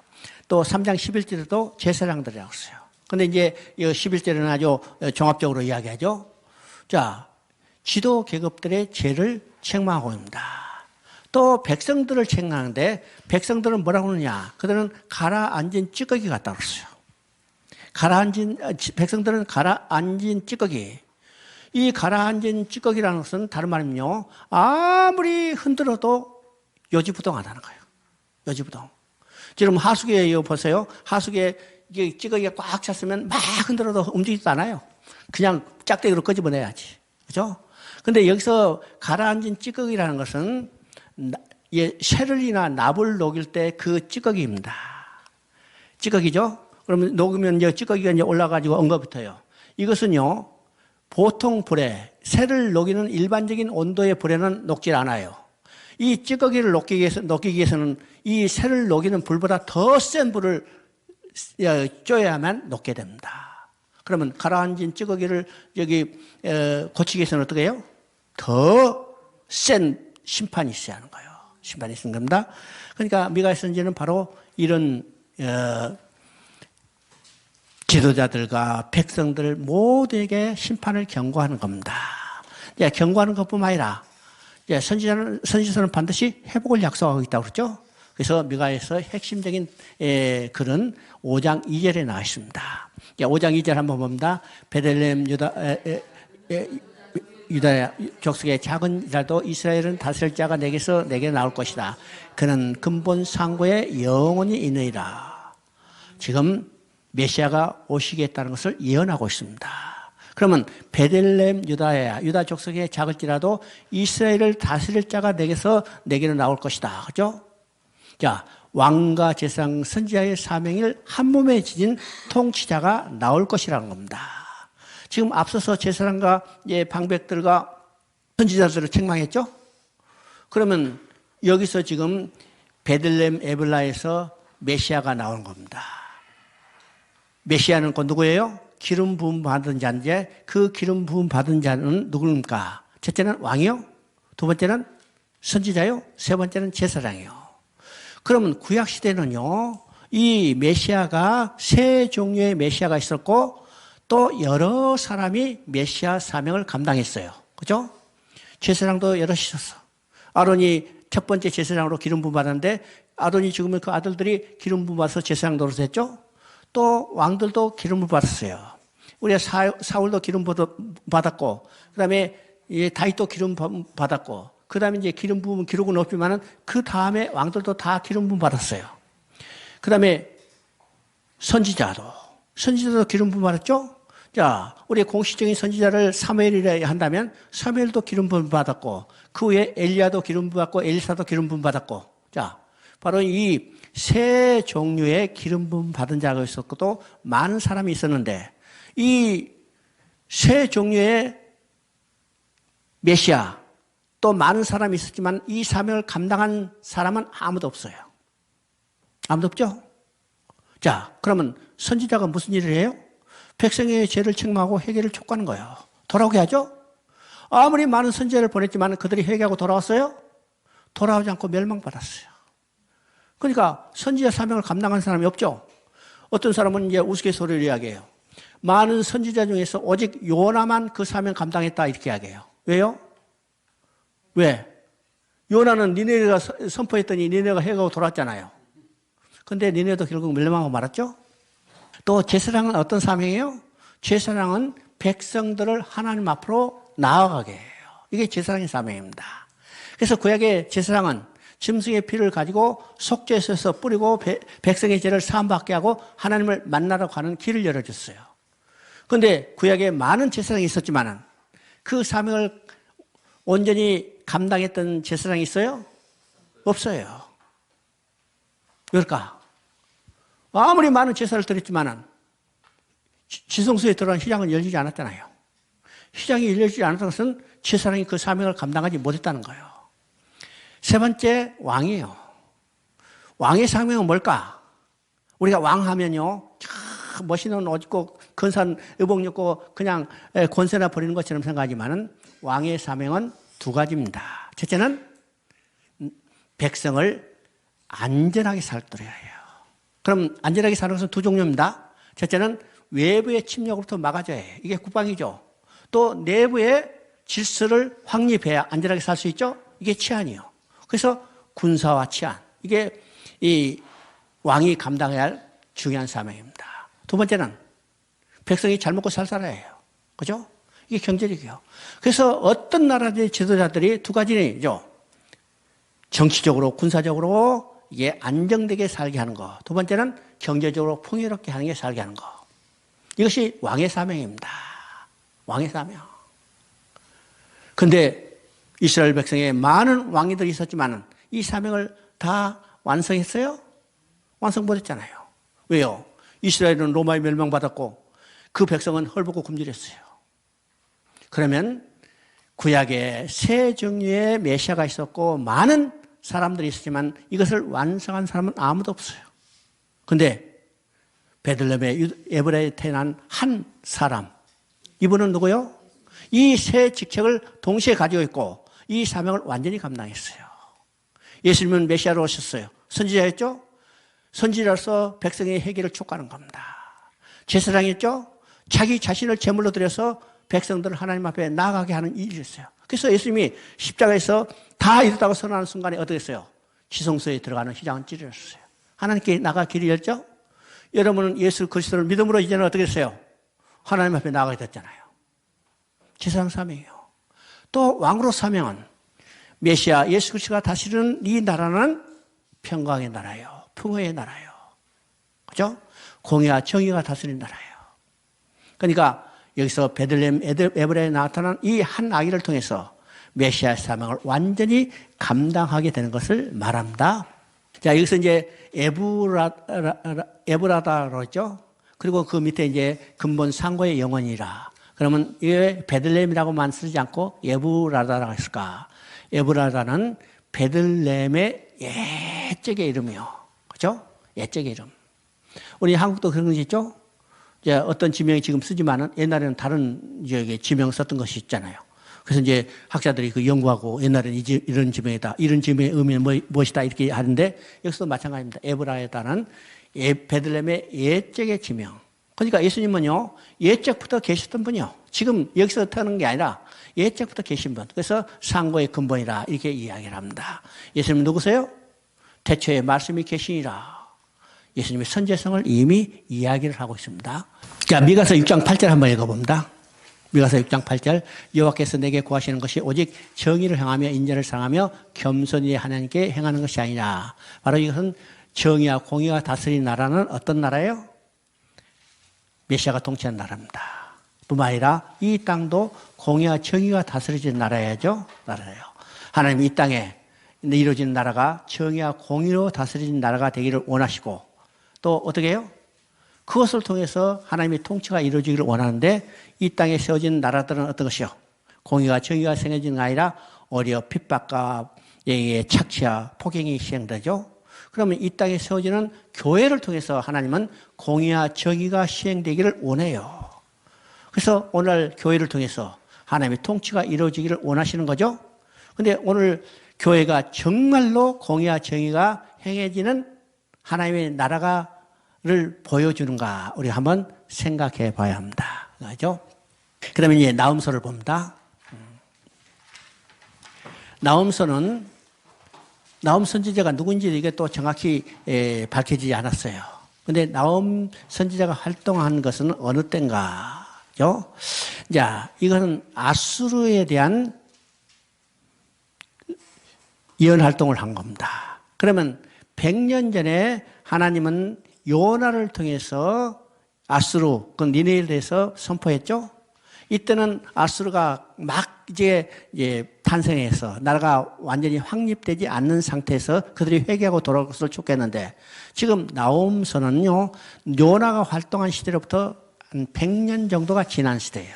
또 3장 11절에도 제사장들이라고 써요. 그런데 이제 11절에는 아주 종합적으로 이야기하죠. 자, 지도 계급들의 죄를 책망하고 있습니다. 또 백성들을 책망하는데 백성들은 뭐라고 하느냐. 그들은 가라앉은 찌꺼기 같다고 그랬어요. 백성들은 가라앉은 찌꺼기. 이 가라앉은 찌꺼기라는 것은 다른 말이면요. 아무리 흔들어도 요지부동하다는 거예요. 요지부동. 지금 하수구에 보세요. 하수구에 찌꺼기가 꽉 찼으면 막 흔들어도 움직이지도 않아요. 그냥 짝대기로 끄집어내야지. 그죠? 근데 여기서 가라앉은 찌꺼기라는 것은 쇠를이나 납을 녹일 때 그 찌꺼기입니다. 찌꺼기죠? 그러면 녹으면 이제 찌꺼기가 이제 올라가지고 엉거붙어요. 이것은요, 보통 불에, 쇠를 녹이는 일반적인 온도의 불에는 녹질 않아요. 이 찌꺼기를 녹이기 위해서는 이 쇠를 녹이는 불보다 더 센 불을 쬐야만 녹게 됩니다. 그러면 가라앉은 찌꺼기를 고치기 위해서는 어떻게 해요? 더 센 심판이 있어야 하는 거예요. 심판이 있는 겁니다. 그러니까 미가의 선지는 바로 이런 지도자들과 백성들 모두에게 심판을 경고하는 겁니다. 경고하는 것뿐만 아니라 선지서는 반드시 회복을 약속하고 있다고 그랬죠. 그래서 미가에서 핵심적인 글은 5장 2절에 나와 있습니다. 5장 2절 한번 봅니다. 베들레헴 유다 족속의 작은 자도 이스라엘은 다스릴 자가 내게 나올 것이다. 그는 근본 상고에 영원히 있느니라. 지금 메시아가 오시겠다는 것을 예언하고 있습니다. 그러면 베들레헴 유다 족속의 작을지라도 이스라엘을 다스릴 자가 내게로 나올 것이다. 그죠? 자, 왕과 제사장 선지자의 사명을 한 몸에 지닌 통치자가 나올 것이라는 겁니다. 지금 앞서서 제사장과 방백들과 선지자들을 책망했죠? 그러면 여기서 지금 베들레헴 에블라에서 메시아가 나오는 겁니다. 메시아는 곧 누구예요? 기름 부음 받은 자인데 그 기름 부음 받은 자는 누구입니까? 첫째는 왕이요. 두 번째는 선지자요. 세 번째는 제사장이요. 그러면 구약 시대는요, 이 메시아가 세 종류의 메시아가 있었고 또 여러 사람이 메시아 사명을 감당했어요. 그죠? 제사장도 여럿이 있었어. 아론이 첫 번째 제사장으로 기름 부음 받았는데 아론이 죽으면 그 아들들이 기름 부음 받아서 제사장 노릇 했죠? 또 왕들도 기름을 받았어요. 우리가 사울도 기름 받았고, 그 다음에 다윗도 기름 받았고, 그 다음에 이제 기름 부음은 기록은 없지만은 그 다음에 왕들도 다 기름 부음 받았어요. 그 다음에 선지자도 기름 부음 받았죠? 자, 우리 공식적인 선지자를 사무엘이라 한다면 사무엘도 기름 부음 받았고, 그 후에 엘리야도 기름 부음 받고, 엘리사도 기름 부음 받았고, 자, 바로 이 세 종류의 기름 부음 받은 자가 있었고 또 많은 사람이 있었는데 이 세 종류의 메시아 또 많은 사람이 있었지만 이 사명을 감당한 사람은 아무도 없어요. 아무도 없죠? 자, 그러면 선지자가 무슨 일을 해요? 백성의 죄를 책망하고 회개를 촉구하는 거예요. 돌아오게 하죠? 아무리 많은 선지자를 보냈지만 그들이 회개하고 돌아왔어요? 돌아오지 않고 멸망받았어요. 그러니까 선지자 사명을 감당한 사람이 없죠. 어떤 사람은 이제 우스갯소리를 이야기해요. 많은 선지자 중에서 오직 요나만 그 사명 감당했다 이렇게 이야기해요. 왜요? 왜? 요나는 니네가 선포했더니 니네가 해가고 돌아왔잖아요. 근데 니네도 결국 멸망하고 말았죠. 또 제사장은 어떤 사명이에요? 제사장은 백성들을 하나님 앞으로 나아가게 해요. 이게 제사장의 사명입니다. 그래서 구약의 제사장은 짐승의 피를 가지고 속죄소에서 뿌리고 백성의 죄를 사함받게 하고 하나님을 만나러 가는 길을 열어줬어요. 그런데 구약에 많은 제사장이 있었지만은 그 사명을 온전히 감당했던 제사장이 있어요? 없어요. 왜일까? 아무리 많은 제사를 드렸지만은 지성소에 들어간 휘장은 열리지 않았잖아요. 휘장이 열리지 않았던 것은 제사장이 그 사명을 감당하지 못했다는 거예요. 세 번째, 왕이에요. 왕의 사명은 뭘까? 우리가 왕 하면요, 멋있는 옷 입고, 근사한 의복 입고, 그냥 권세나 부리는 것처럼 생각하지만은 왕의 사명은 두 가지입니다. 첫째는 백성을 안전하게 살도록 해요. 그럼 안전하게 사는 것은 두 종류입니다. 첫째는 외부의 침략으로부터 막아줘야 해요. 이게 국방이죠. 또 내부의 질서를 확립해야 안전하게 살 수 있죠. 이게 치안이요. 그래서 군사와 치안, 이게 이 왕이 감당해야 할 중요한 사명입니다. 두 번째는 백성이 잘 먹고 살 살아야 해요. 그죠? 이게 경제력이에요. 그래서 어떤 나라의 지도자들이 두 가지죠. 정치적으로, 군사적으로 이게 안정되게 살게 하는 거. 두 번째는 경제적으로 풍요롭게 하는 게 살게 하는 거. 이것이 왕의 사명입니다. 왕의 사명. 근데 이스라엘 백성에 많은 왕이들이 있었지만 이 사명을 다 완성했어요? 완성 못했잖아요. 왜요? 이스라엘은 로마에 멸망받았고 그 백성은 헐벗고 굶주렸어요. 그러면 구약에 세 종류의 메시아가 있었고 많은 사람들이 있었지만 이것을 완성한 사람은 아무도 없어요. 그런데 베들레헴의 에브라에 태어난 한 사람, 이분은 누구요? 이 세 직책을 동시에 가지고 있고 이 사명을 완전히 감당했어요. 예수님은 메시아로 오셨어요. 선지자였죠? 선지자로서 백성의 회개를 촉구하는 겁니다. 제사장이었죠? 자기 자신을 제물로 드려서 백성들을 하나님 앞에 나아가게 하는 일이었어요. 그래서 예수님이 십자가에서 다 이뤘다고 선언하는 순간에 어떻게 했어요? 지성소에 들어가는 휘장은 찢어졌어요. 하나님께 나가 길이 열죠? 여러분은 예수 그리스도를 믿음으로 이제는 어떻게 했어요? 하나님 앞에 나아가게 됐잖아요. 제사장 사명이에요. 또 왕으로 사명은 메시아 예수 그리스도가 다스리는 이 나라는 평강의 나라예요. 풍요의 나라예요. 그죠? 공의와 정의가 다스리는 나라예요. 그러니까 여기서 베들레헴 에브라에 나타난 이 한 아기를 통해서 메시아 사명을 완전히 감당하게 되는 것을 말합니다. 자, 여기서 이제 에브라다로 했죠. 그리고 그 밑에 이제 근본 상고의 영혼이라. 그러면 왜 베들레헴이라고만 쓰지 않고 에브라다라고 했을까? 에브라다는 베들레헴의 옛적의 이름이요. 그죠? 옛적의 이름. 우리 한국도 그런 것이 있죠? 이제 어떤 지명이 지금 쓰지만은 옛날에는 다른 지명 썼던 것이 있잖아요. 그래서 이제 학자들이 그 연구하고 옛날에는 이런 지명이다. 이런 지명의 의미는 무엇이다. 이렇게 하는데 여기서도 마찬가지입니다. 에브라에다는 베들레헴의 옛적의 지명. 그러니까 예수님은요, 옛적부터 계셨던 분이요. 지금 여기서 태어난 게 아니라 옛적부터 계신 분. 그래서 상고의 근본이라 이렇게 이야기를 합니다. 예수님은 누구세요? 태초에 말씀이 계시니라. 예수님의 선제성을 이미 이야기를 하고 있습니다. 자, 미가서 6장 8절 한번 읽어봅니다. 미가서 6장 8절 여호와께서 내게 구하시는 것이 오직 정의를 행하며 인자를 사랑하며 겸손히 하나님께 행하는 것이 아니라 바로 이것은 정의와 공의가 다스리는 나라는 어떤 나라예요? 메시아가 통치하는 나라입니다. 뿐만 아니라 이 땅도 공의와 정의가 다스려지는 나라예요. 하나님 이 땅에 이루어지는 나라가 정의와 공의로 다스리는 나라가 되기를 원하시고 또 어떻게 해요? 그것을 통해서 하나님의 통치가 이루어지기를 원하는데 이 땅에 세워진 나라들은 어떤 것이요? 공의와 정의가 생겨지는 게 아니라 오히려 핍박과 착취와 폭행이 시행되죠. 그러면 이 땅에 세워지는 교회를 통해서 하나님은 공의와 정의가 시행되기를 원해요. 그래서 오늘 교회를 통해서 하나님의 통치가 이루어지기를 원하시는 거죠. 그런데 오늘 교회가 정말로 공의와 정의가 행해지는 하나님의 나라를 보여주는가 우리 한번 생각해 봐야 합니다. 그죠? 그러면 이제 나훔서를 봅니다. 나훔서는 나훔 선지자가 누군지 이게 또 정확히 밝혀지지 않았어요. 그런데 나훔 선지자가 활동한 것은 어느 때인가요? 자, 이것은 아수르에 대한 예언 활동을 한 겁니다. 그러면 100년 전에 하나님은 요나를 통해서 아수르, 그 니네에 대해서 선포했죠? 이때는 아수르가 막 이제 탄생해서 나라가 완전히 확립되지 않는 상태에서 그들이 회개하고 돌아올 것을 촉구했는데 지금 나훔서는요, 요나가 활동한 시대로부터 한 100년 정도가 지난 시대예요.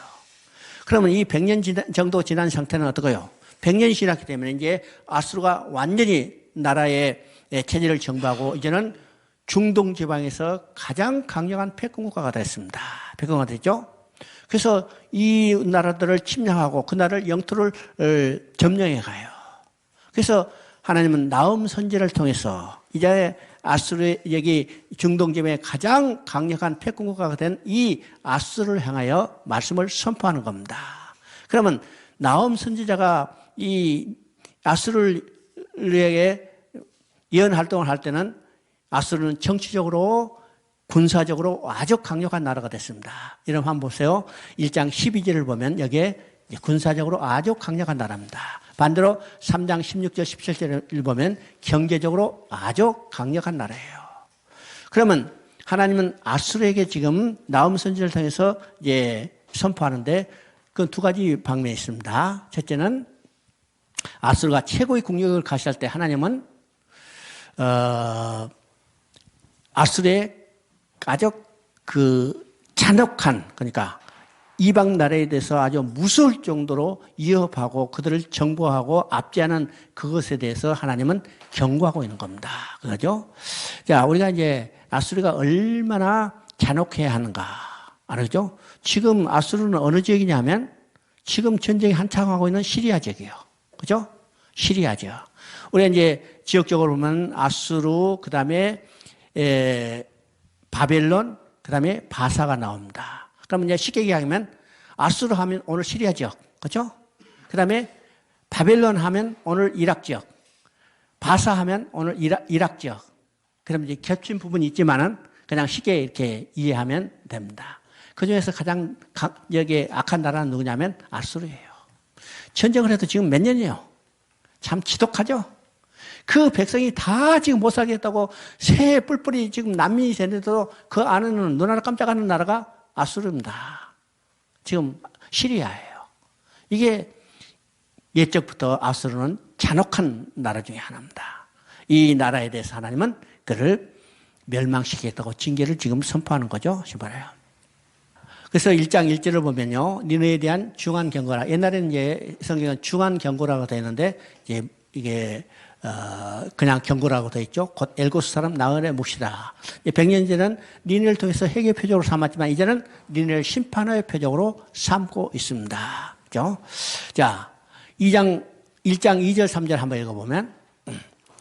그러면 이 100년 정도 지난 상태는 어떨까요? 100년이 지났기 때문에 이제 아수르가 완전히 나라의 체제를 정부하고 이제는 중동 지방에서 가장 강력한 패권국가가 됐습니다. 패권국가가 됐죠? 그래서 이 나라들을 침략하고 그 나라를 영토를 점령해 가요. 그래서 하나님은 나훔 선지를 통해서 이제 아수르 여기 중동 지방의 가장 강력한 패권국가가 된 이 아수르를 향하여 말씀을 선포하는 겁니다. 그러면 나훔 선지자가 이 아수르에게 예언 활동을 할 때는 아수르는 정치적으로 군사적으로 아주 강력한 나라가 됐습니다. 이런 한번 보세요. 1장 12절을 보면 여기에 군사적으로 아주 강력한 나라입니다. 반대로 3장 16절 17절을 보면 경제적으로 아주 강력한 나라예요. 그러면 하나님은 아수르에게 지금 나훔 선지를 통해서 이제 선포하는데 그 두 가지 방면이 있습니다. 첫째는 아수르가 최고의 국력을 가시할 때 하나님은 아수르의 아주 그 잔혹한, 그러니까 이방 나라에 대해서 아주 무서울 정도로 위협하고 그들을 정보하고 압제하는 그것에 대해서 하나님은 경고하고 있는 겁니다. 그죠? 자, 우리가 이제 아수르가 얼마나 잔혹해야 하는가 알죠? 지금 아수르는 어느 지역이냐면 지금 전쟁이 한창 하고 있는 시리아 지역이에요. 그죠? 시리아 지역. 우리가 이제 지역적으로 보면 아수르, 그 다음에 바벨론, 그 다음에 바사가 나옵니다. 그러면 이제 쉽게 얘기하면 아수르 하면 오늘 시리아 지역, 그죠? 그 다음에 바벨론 하면 오늘 이락 지역, 바사 하면 오늘 이락 지역. 그러면 이제 겹친 부분이 있지만은 그냥 쉽게 이렇게 이해하면 됩니다. 그 중에서 가장 여기 악한 나라는 누구냐면 아수르예요. 전쟁을 해도 지금 몇 년이에요? 참 지독하죠? 그 백성이 다 지금 못 살겠다고 새 뿔뿔이 지금 난민이 되는데도 그 안에는 눈 하나 깜짝하는 나라가 아수르입니다. 지금 시리아예요. 이게 옛적부터 아수르는 잔혹한 나라 중에 하나입니다. 이 나라에 대해서 하나님은 그를 멸망시키겠다고 징계를 지금 선포하는 거죠. 시바라요. 그래서 1장 1절을 보면요. 니느에 대한 중한 경고라. 옛날에는 이제 성경은 중한 경고라고 되어 있는데 이제 이게 그냥 경고라고 되어 있죠. 곧 엘고스 사람 나은의 묵시다. 100년 전에는 니느를 통해서 회개 표적으로 삼았지만 이제는 니느를 심판의 표적으로 삼고 있습니다. 그죠? 자, 1장 2절 3절 한번 읽어보면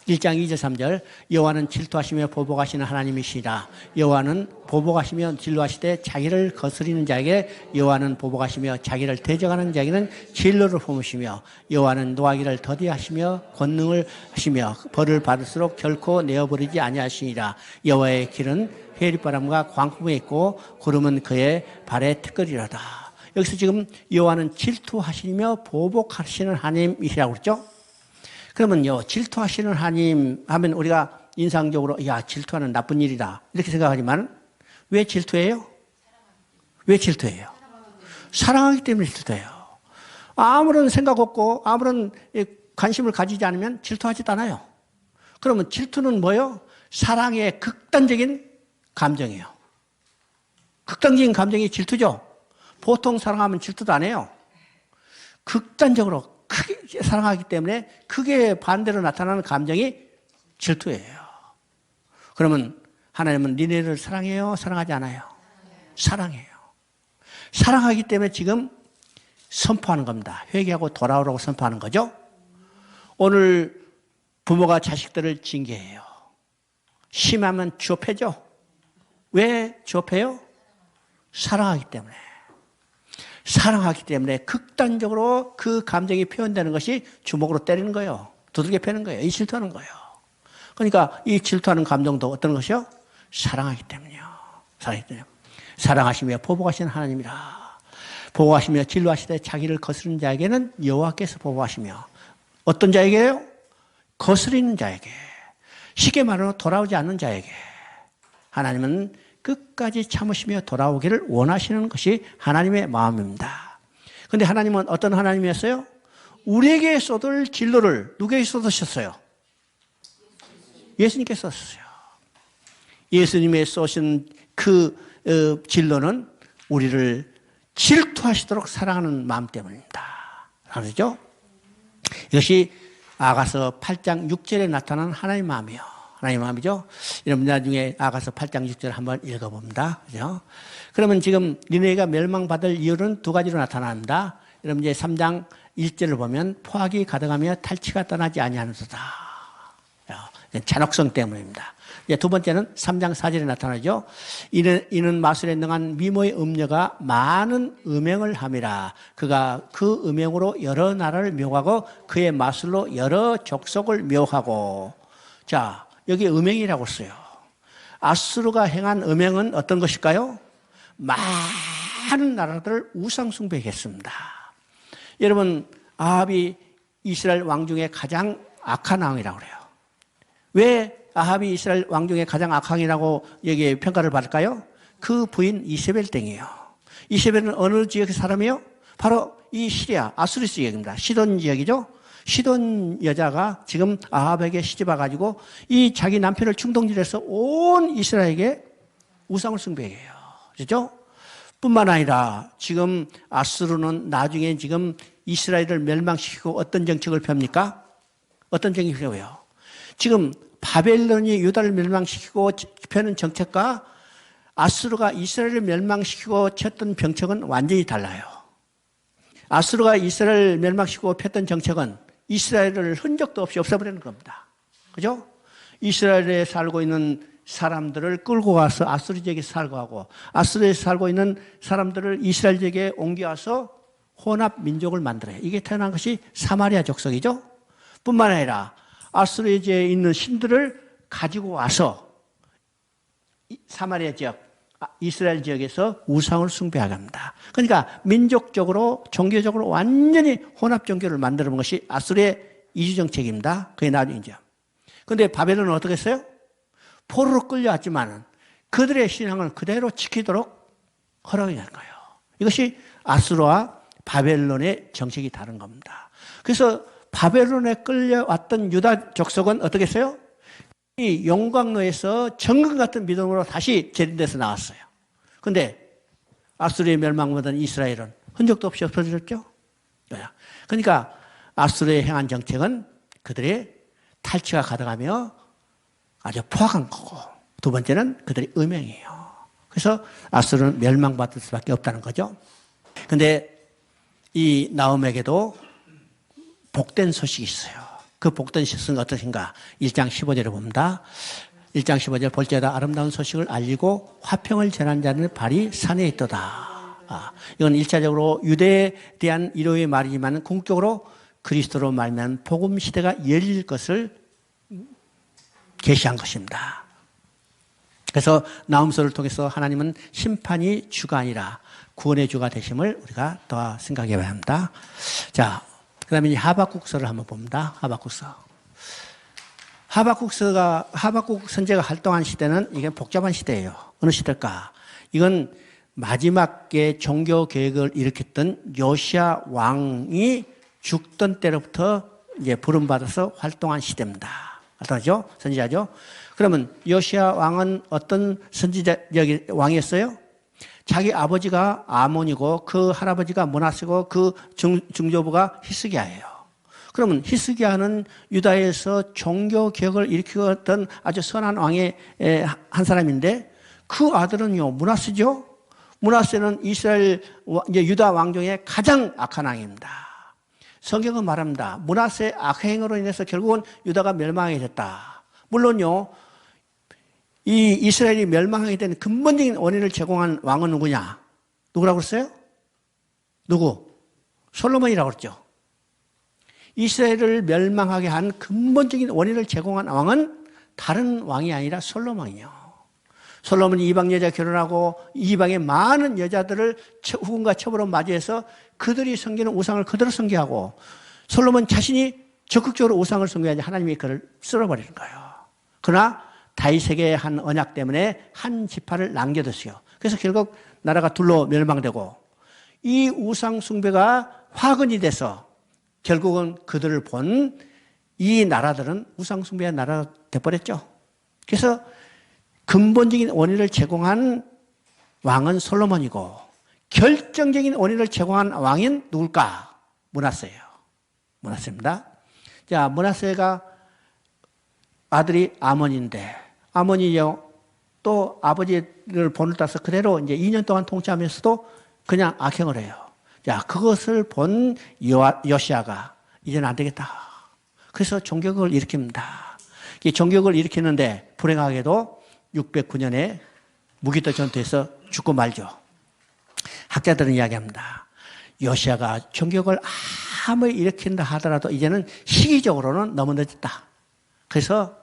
1장 2절 3절 여호와는 질투하시며 보복하시는 하나님이시라. 여호와는 보복하시며 진노하시되 자기를 거스리는 자에게 여호와는 보복하시며 자기를 대적하는 자에게는 진노를 품으시며 여호와는 노하기를 더디하시며 권능을 하시며 벌을 받을수록 결코 내어버리지 아니하시니라. 여호와의 길은 해리바람과 광풍에 있고 구름은 그의 발에 티끌이로다. 여기서 지금 여호와는 질투하시며 보복하시는 하나님이시라고 그랬죠. 그러면요, 질투하시는 하나님 하면 우리가 인상적으로, 야, 질투하는 나쁜 일이다. 이렇게 생각하지만, 왜 질투해요? 왜 질투해요? 사랑하기 때문에 질투해요. 아무런 생각 없고, 아무런 관심을 가지지 않으면 질투하지도 않아요. 그러면 질투는 뭐예요? 사랑의 극단적인 감정이에요. 극단적인 감정이 질투죠? 보통 사랑하면 질투도 안 해요. 극단적으로 크게 사랑하기 때문에 크게 반대로 나타나는 감정이 질투예요. 그러면 하나님은 니네를 사랑해요? 사랑하지 않아요? 사랑해요. 사랑하기 때문에 지금 선포하는 겁니다. 회개하고 돌아오라고 선포하는 거죠. 오늘 부모가 자식들을 징계해요. 심하면 주업해죠. 왜 주업해요? 사랑하기 때문에. 사랑하기 때문에 극단적으로 그 감정이 표현되는 것이 주먹으로 때리는 거예요. 두들겨 패는 거예요. 이 질투하는 거예요. 그러니까 이 질투하는 감정도 어떤 것이요? 사랑하기 때문이요. 사랑하기 때문에. 사랑하시며 보복하시는 하나님이라. 보복하시며 진노하시되 자기를 거스르는 자에게는 여호와께서 보복하시며 어떤 자에게요? 거스리는 자에게. 쉽게 말하면 돌아오지 않는 자에게. 하나님은 끝까지 참으시며 돌아오기를 원하시는 것이 하나님의 마음입니다. 그런데 하나님은 어떤 하나님이었어요? 우리에게 쏟을 진노를 누구에게 쏟으셨어요? 예수님께서 쏟으셨어요. 예수님의 쏟으신 그 진노는 우리를 질투하시도록 사랑하는 마음 때문입니다. 그렇죠? 이것이 아가서 8장 6절에 나타난 하나님의 마음이요. 하나님의 마음이죠. 여러분 나중에 아가서 8장 6절 한번 읽어봅니다. 그죠? 그러면 지금 니네가 멸망받을 이유는 두 가지로 나타납니다. 여러분 이제 3장 1절을 보면 포악이 가득하며 탈취가 떠나지 아니하는도다. 잔혹성 때문입니다. 이제 두 번째는 3장 4절에 나타나죠. 이는 마술에 능한 미모의 음녀가 많은 음행을 함이라. 그가 그 음행으로 여러 나라를 묘하고 그의 마술로 여러 족속을 묘하고. 자, 여기 음행이라고 써요. 아수르가 행한 음행은 어떤 것일까요? 많은 나라들을 우상숭배했습니다. 여러분, 아합이 이스라엘 왕 중에 가장 악한 왕이라고 그래요. 왜 아합이 이스라엘 왕 중에 가장 악왕이라고 여기 평가를 받을까요? 그 부인 이세벨 땡이에요. 이세벨은 어느 지역의 사람이에요? 바로 이 시리아, 아수르 지역입니다. 시돈 지역이죠. 시돈 여자가 지금 아합에게 시집 와가지고 이 자기 남편을 충동질해서 온 이스라엘에게 우상을 숭배해요. 그렇죠? 뿐만 아니라 지금 아수르는 나중에 지금 이스라엘을 멸망시키고 어떤 정책을 펴니까? 어떤 정책을 펴요? 지금 바벨론이 유다를 멸망시키고 펴는 정책과 아수르가 이스라엘을 멸망시키고 쳤던 정책은 완전히 달라요. 아수르가 이스라엘을 멸망시키고 폈던 정책은 이스라엘을 흔적도 없이 없애버리는 겁니다. 그죠? 이스라엘에 살고 있는 사람들을 끌고 가서 아수르 지역에 살고 하고 아수르에 살고 있는 사람들을 이스라엘 지역에 옮겨와서 혼합 민족을 만들어요. 이게 태어난 것이 사마리아 족속이죠. 뿐만 아니라 아수르 지역에 있는 신들을 가지고 와서 사마리아 지역, 이스라엘 지역에서 우상을 숭배하게 합니다. 그러니까 민족적으로 종교적으로 완전히 혼합 종교를 만들어 본 것이 아수르의 이주 정책입니다. 그게 나중이죠. 그런데 바벨론은 어떻게 했어요? 포로로 끌려왔지만 그들의 신앙을 그대로 지키도록 허락하는 거예요. 이것이 아수르와 바벨론의 정책이 다른 겁니다. 그래서 바벨론에 끌려왔던 유다 족속은 어떻게 했어요? 이 용광로에서 정금 같은 믿음으로 다시 재림돼서 나왔어요. 그런데 아수르의 멸망받은 이스라엘은 흔적도 없이 없어졌죠. 그러니까 아수르의 행한 정책은 그들의 탈취가 가득하며 아주 포악한 거고, 두 번째는 그들의 음행이에요. 그래서 아수르는 멸망받을 수밖에 없다는 거죠. 그런데 이 나홈에게도 복된 소식이 있어요. 그 복된 소식은 어떠신가? 1장 15절을 봅니다. 1장 15절 볼지어다 아름다운 소식을 알리고 화평을 전한 자는 발이 산에 있도다. 이건 1차적으로 유대에 대한 위로의 말이지만 궁극적으로 그리스도로 말미암은 복음 시대가 열릴 것을 계시한 것입니다. 그래서 나홈서를 통해서 하나님은 심판이 주가 아니라 구원의 주가 되심을 우리가 더 생각해 봐야 합니다. 자, 그 다음에 하박국서를 한번 봅니다. 하박국서. 하박국 선지자가 활동한 시대는 이게 복잡한 시대예요. 어느 시대일까? 이건 마지막에 종교 개혁을 일으켰던 요시야 왕이 죽던 때로부터 이제 부름받아서 활동한 시대입니다. 알죠? 선지자죠? 그러면 요시야 왕은 어떤 왕이었어요? 자기 아버지가 아몬이고 그 할아버지가 므낫세고 그 중조부가 히스기야예요. 그러면 히스기야는 유다에서 종교 개혁을 일으켰던 아주 선한 왕의 한 사람인데 그 아들은요 므낫세죠. 므낫세는 이스라엘 이제 유다 왕 중에 가장 악한 왕입니다. 성경은 말합니다. 므낫세의 악행으로 인해서 결국은 유다가 멸망하게 됐다. 물론요. 이 이스라엘이 멸망하게 된 근본적인 원인을 제공한 왕은 누구냐? 누구라고 그랬어요? 누구? 솔로몬이라고 그랬죠. 이스라엘을 멸망하게 한 근본적인 원인을 제공한 왕은 다른 왕이 아니라 솔로몬이요. 솔로몬이 이방 여자 결혼하고 이방의 많은 여자들을 후궁과 첩으로 맞이해서 그들이 섬기는 우상을 그대로 섬기하고 솔로몬 자신이 적극적으로 우상을 섬겨야지 하나님이 그를 쓸어버리는 거예요. 그러나 다윗에게 한 언약 때문에 한 지파를 남겨뒀어요. 그래서 결국 나라가 둘로 멸망되고 이 우상 숭배가 화근이 돼서 결국은 그들을 본 이 나라들은 우상 숭배의 나라가 돼버렸죠. 그래서 근본적인 원인을 제공한 왕은 솔로몬이고 결정적인 원인을 제공한 왕인 누굴까? 므낫세예요. 므낫세입니다. 자, 므낫세가 아들이 아몬인데 아몬이요 또 아버지를 본을 따서 그대로 이제 2년 동안 통치하면서도 그냥 악행을 해요. 자, 그것을 본 요시야가 이제는 안 되겠다. 그래서 종교개혁을 일으킵니다. 이 종교개혁을 일으키는데 불행하게도 609년에 무기토 전투에서 죽고 말죠. 학자들은 이야기합니다. 요시야가 종교개혁을 아무리 일으킨다 하더라도 이제는 시기적으로는 너무 늦었다. 그래서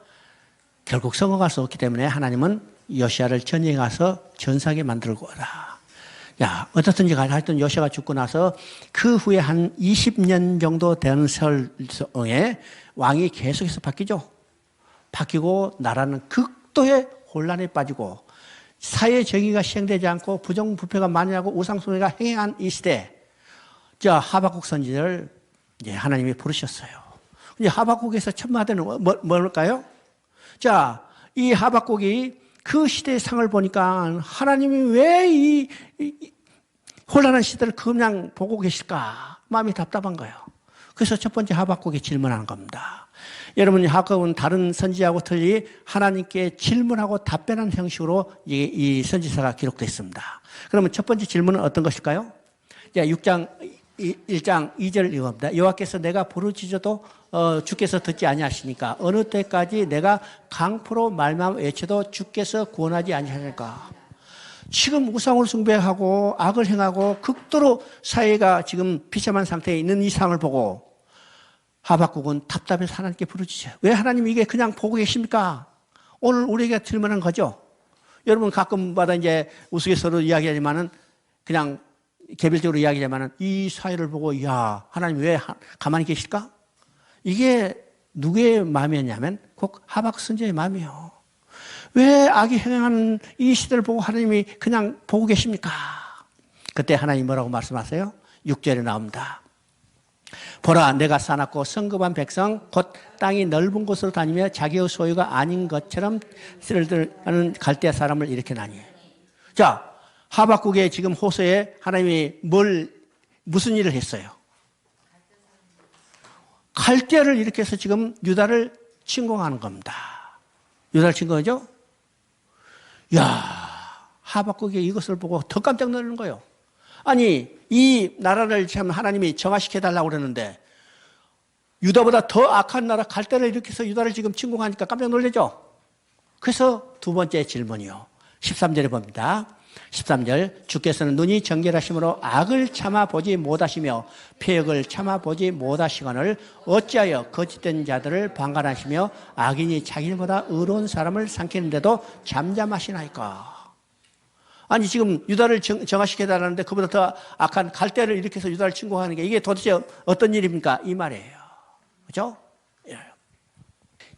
결국 성공할 수 없기 때문에 하나님은 요시야를 전쟁에 가서 전사하게 만들고 오라. 야, 어떻든지 하여튼 요시야가 죽고 나서 그 후에 한 20년 정도 되는 세월에 왕이 계속해서 바뀌죠. 바뀌고 나라는 극도의 혼란에 빠지고 사회 정의가 시행되지 않고 부정부패가 만연하고 우상숭배가 행해한 이 시대, 저 하박국 선지자를 이제 하나님이 부르셨어요. 이제 하박국에서 첫 마디는 뭘까요? 자, 이 하박국이 그 시대의 상을 보니까 하나님이 왜 이 혼란한 시대를 그냥 보고 계실까? 마음이 답답한 거예요. 그래서 첫 번째 하박국이 질문하는 겁니다. 여러분, 하박국은 다른 선지자하고 틀리 하나님께 질문하고 답변하는 형식으로 이 선지서가 기록되어 있습니다. 그러면 첫 번째 질문은 어떤 것일까요? 자, 6장 1장 2절 읽어봅니다. 여호와께서 내가 부르짖어도 주께서 듣지 아니하시니까 어느 때까지 내가 강포로 말만 외쳐도 주께서 구원하지 아니하실까? 지금 우상을 숭배하고 악을 행하고 극도로 사회가 지금 비참한 상태에 있는 이 상황을 보고 하박국은 답답해서 하나님께 부르짖어요. 왜 하나님 이게 그냥 보고 계십니까? 오늘 우리에게 질문한 거죠. 여러분 가끔마다 이제 우스갯소리로 이야기하지만은 그냥 개별적으로 이야기하지만은 이 사회를 보고 야 하나님 왜 가만히 계실까? 이게 누구의 마음이었냐면 꼭 하박국 선지자의 마음이에요. 왜 악이 행하는 이 시대를 보고 하나님이 그냥 보고 계십니까? 그때 하나님 뭐라고 말씀하세요? 6절에 나옵니다. 보라 내가 사납고 성급한 백성 곧 땅이 넓은 곳으로 다니며 자기의 소유가 아닌 것처럼 쓰러드는 갈대아 사람을 일으켜나니. 자, 하박국의 지금 호소에 하나님이 무슨 일을 했어요? 갈대아를 일으켜서 지금 유다를 침공하는 겁니다. 유다를 침공하죠? 야, 하박국이 이것을 보고 더 깜짝 놀라는 거예요. 아니, 이 나라를 참 하나님이 정화시켜달라고 그러는데 유다보다 더 악한 나라 갈대아를 일으켜서 유다를 지금 침공하니까 깜짝 놀라죠? 그래서 두 번째 질문이요. 13절에 봅니다. 13절 주께서는 눈이 정결하심으로 악을 참아보지 못하시며 폐역을 참아보지 못하시거늘 어찌하여 거짓된 자들을 방관하시며 악인이 자기보다 의로운 사람을 삼키는데도 잠잠하시나이까. 아니 지금 유다를 정화시켜달라는데 그보다 더 악한 갈대아를 일으켜서 유다를 침공하는 게 이게 도대체 어떤 일입니까? 이 말이에요. 그렇죠?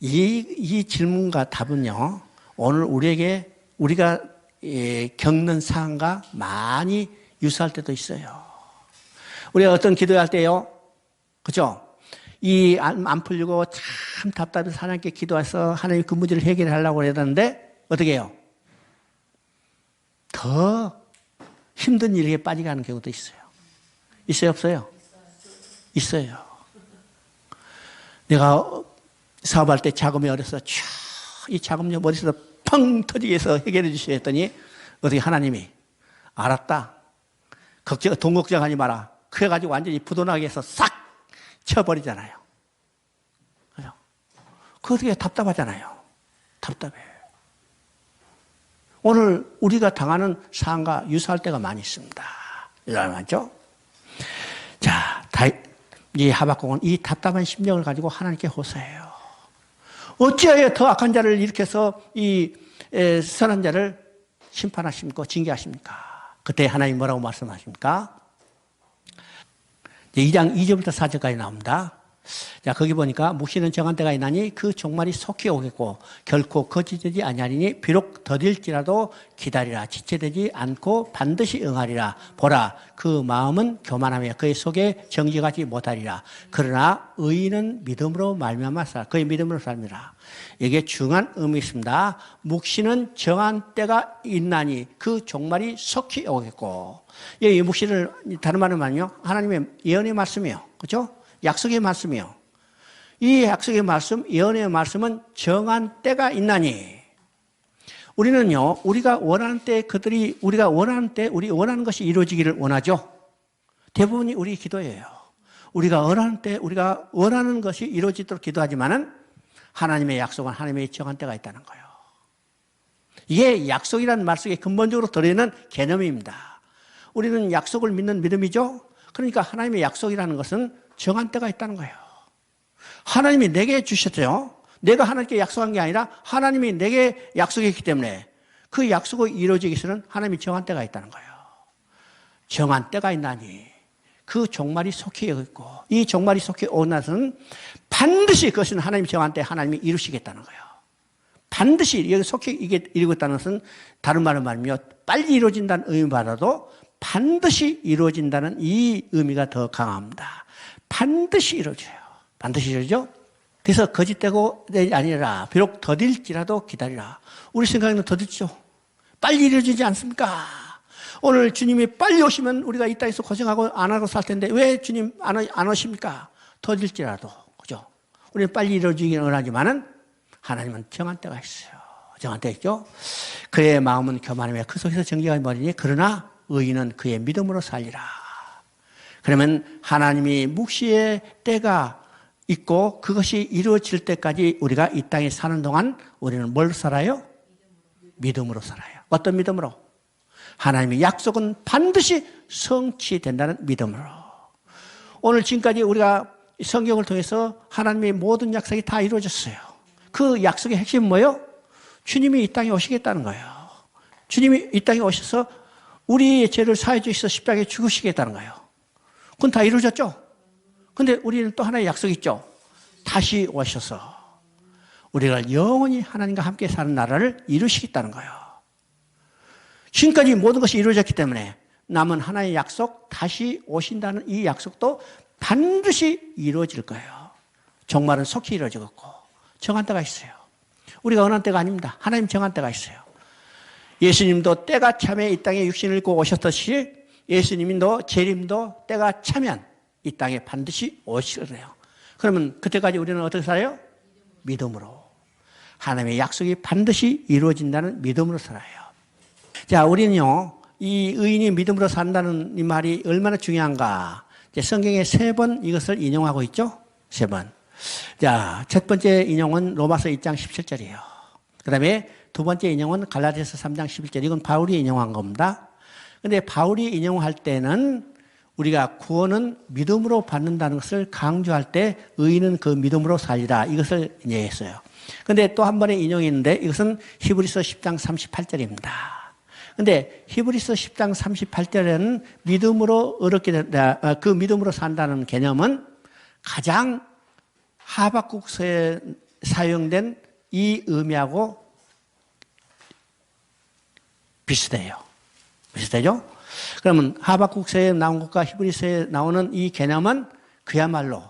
이 질문과 답은요 오늘 우리가 겪는 상황과 많이 유사할 때도 있어요. 우리가 어떤 기도할 때요, 그죠? 이 안 풀리고 참 답답해서 하나님께 기도해서 하나님 그 문제를 해결하려고 해야 되는데 어떻게 해요? 더 힘든 일에 빠져가는 경우도 있어요. 있어요, 없어요? 있어요. 내가 사업할 때 자금이 어려서 이 자금요 머릿속에 펑 터지게 해서 해결해 주셔야 했더니 어떻게 하나님이 알았다. 돈 걱정하지 마라. 그래가지고 완전히 부도나게 해서 싹 쳐버리잖아요. 그죠? 그거 되게 답답하잖아요. 답답해. 오늘 우리가 당하는 상황과 유사할 때가 많이 있습니다. 이해가 맞죠? 자, 이 하박국은 이 답답한 심정을 가지고 하나님께 호소해요. 어찌하여 더 악한 자를 일으켜서 이 선한 자를 심판하십니까? 징계하십니까? 그때 하나님 뭐라고 말씀하십니까? 2장 2절부터 4절까지 나옵니다. 자, 거기 보니까 묵시는 정한 때가 있나니 그 종말이 속히 오겠고 결코 거짓되지 아니하리니 비록 더딜지라도 기다리라. 지체되지 않고 반드시 응하리라. 보라 그 마음은 교만하며 그의 속에 정직하지 못하리라. 그러나 의인은 믿음으로 말미암아 살 그의 믿음으로 삽니다. 이게 중요한 의미 있습니다. 묵시는 정한 때가 있나니 그 종말이 속히 오겠고 이 묵시를 다른 말로 말하면 하나님의 예언의 말씀이에요. 그렇죠? 약속의 말씀이요. 이 약속의 말씀, 예언의 말씀은 정한 때가 있나니 우리는요, 우리가 원하는 때 우리가 원하는 때 우리 원하는 것이 이루어지기를 원하죠. 대부분이 우리 기도예요. 우리가 원하는 때 우리가 원하는 것이 이루어지도록 기도하지만은 하나님의 약속은 하나님의 정한 때가 있다는 거예요. 이게 약속이라는 말 속에 근본적으로 들어있는 개념입니다. 우리는 약속을 믿는 믿음이죠. 그러니까 하나님의 약속이라는 것은 정한 때가 있다는 거예요. 하나님이 내게 주셨죠. 내가 하나님께 약속한 게 아니라 하나님이 내게 약속했기 때문에 그 약속이 이루어지기 위해서는 하나님이 정한 때가 있다는 거예요. 정한 때가 있나니 그 종말이 속히 오겠고 이 종말이 속히 오고 나서는 반드시 그것은 하나님이 정한 때 하나님이 이루시겠다는 거예요. 반드시 여기 속히 이게 이루겠다는 것은 다른 말로 말하면 빨리 이루어진다는 의미보다도 반드시 이루어진다는 이 의미가 더 강합니다. 반드시 이루어져요. 반드시 이루어져? 그래서 거짓되고 아니라 비록 더딜지라도 기다리라. 우리 생각에는 더딜죠. 빨리 이루어지지 않습니까? 오늘 주님이 빨리 오시면 우리가 이 땅에서 고생하고 안 하고 살 텐데 왜 주님 안 오십니까? 더딜지라도. 그죠? 우리는 빨리 이루어지긴 원하지만은 하나님은 정한 때가 있어요. 정한 때 있죠? 그의 마음은 교만하며 그 속에서 정죄가 머리니 그러나 의인은 그의 믿음으로 살리라. 그러면 하나님이 묵시의 때가 있고 그것이 이루어질 때까지 우리가 이 땅에 사는 동안 우리는 뭘 살아요? 믿음으로 살아요. 어떤 믿음으로? 하나님의 약속은 반드시 성취된다는 믿음으로. 오늘 지금까지 우리가 성경을 통해서 하나님의 모든 약속이 다 이루어졌어요. 그 약속의 핵심은 뭐예요? 주님이 이 땅에 오시겠다는 거예요. 주님이 이 땅에 오셔서 우리의 죄를 사해 주셔서 십자가에 죽으시겠다는 거예요. 그건 다 이루어졌죠? 근데 우리는 또 하나의 약속이 있죠. 다시 오셔서 우리가 영원히 하나님과 함께 사는 나라를 이루시겠다는 거예요. 지금까지 모든 것이 이루어졌기 때문에 남은 하나의 약속, 다시 오신다는 이 약속도 반드시 이루어질 거예요. 종말은 속히 이루어지겠고 정한 때가 있어요. 우리가 원하는 때가 아닙니다. 하나님 정한 때가 있어요. 예수님도 때가 차면 이 땅에 육신을 입고 오셨듯이 예수님도 재림도 때가 차면 이 땅에 반드시 오시거든요. 그러면 그때까지 우리는 어떻게 살아요? 믿음으로. 하나님의 약속이 반드시 이루어진다는 믿음으로 살아요. 자, 우리는요, 이 의인이 믿음으로 산다는 이 말이 얼마나 중요한가. 성경에 3번 이것을 인용하고 있죠? 3번. 자, 첫 번째 인용은 로마서 2장 17절이에요. 그 다음에 두 번째 인용은 갈라디아서 3장 11절. 이건 바울이 인용한 겁니다. 근데 바울이 인용할 때는 우리가 구원은 믿음으로 받는다는 것을 강조할 때 의인은 그 믿음으로 살리라. 이것을 이해했어요. 근데 또 한 번의 인용이 있는데 이것은 히브리서 10장 38절입니다. 근데 히브리서 10장 38절에는 믿음으로 어렵게 된다. 그 믿음으로 산다는 개념은 가장 하박국서에 사용된 이 의미하고 비슷해요. 비슷하죠? 그러면 하박국서에 나온 것과 히브리서에 나오는 이 개념은 그야말로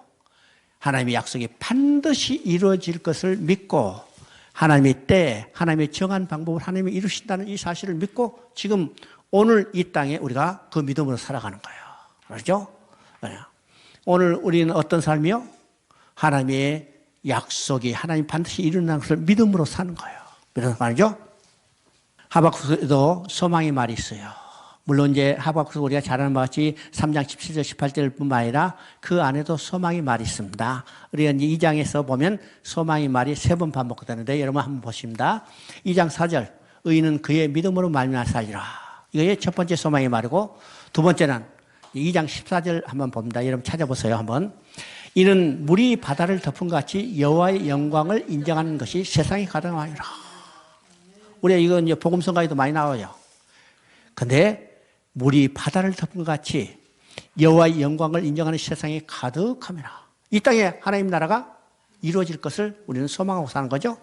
하나님의 약속이 반드시 이루어질 것을 믿고 하나님의 때, 하나님의 정한 방법을 하나님이 이루신다는 이 사실을 믿고 지금 오늘 이 땅에 우리가 그 믿음으로 살아가는 거예요. 그렇죠? 오늘 우리는 어떤 삶이요? 하나님의 약속이 하나님 반드시 이룬다는 것을 믿음으로 사는 거예요. 믿음으로 말이죠? 하박국에도 소망의 말이 있어요. 물론 이제 하박국 우리가 잘 아는 바와 같이 3장 17절 18절 뿐만 아니라 그 안에도 소망의 말이 있습니다. 우리가 이제 2장에서 보면 소망의 말이 3번 반복되는데 여러분 한번 보십니다. 2장 4절 의인은 그의 믿음으로 말미암아 살리라. 이게 첫 번째 소망의 말이고 두 번째는 2장 14절 한번 봅니다. 여러분 찾아보세요 한번. 이는 물이 바다를 덮은 것 같이 여호와의 영광을 인정하는 것이 세상에 가득하니라. 우리가 이거 이제 복음성가에도 많이 나와요. 근데 물이 바다를 덮은 것 같이 여호와의 영광을 인정하는 세상에 가득하며 이 땅에 하나님 나라가 이루어질 것을 우리는 소망하고 사는 거죠.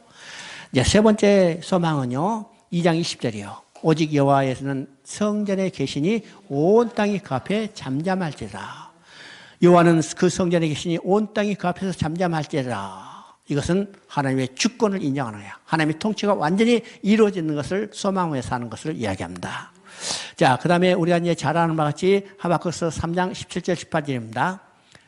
이제 세 번째 소망은요. 2장 20절이요. 오직 여호와께서는 성전에 계시니 온 땅이 그 앞에 잠잠할지라. 여호와는 그 성전에 계시니 온 땅이 그 앞에서 잠잠할지라. 이것은 하나님의 주권을 인정하는 거예요. 하나님의 통치가 완전히 이루어지는 것을 소망하며 사는 것을 이야기합니다. 자, 그 다음에 우리가 이제 잘 아는 바와 같이 하박국서 3장 17절 18절입니다.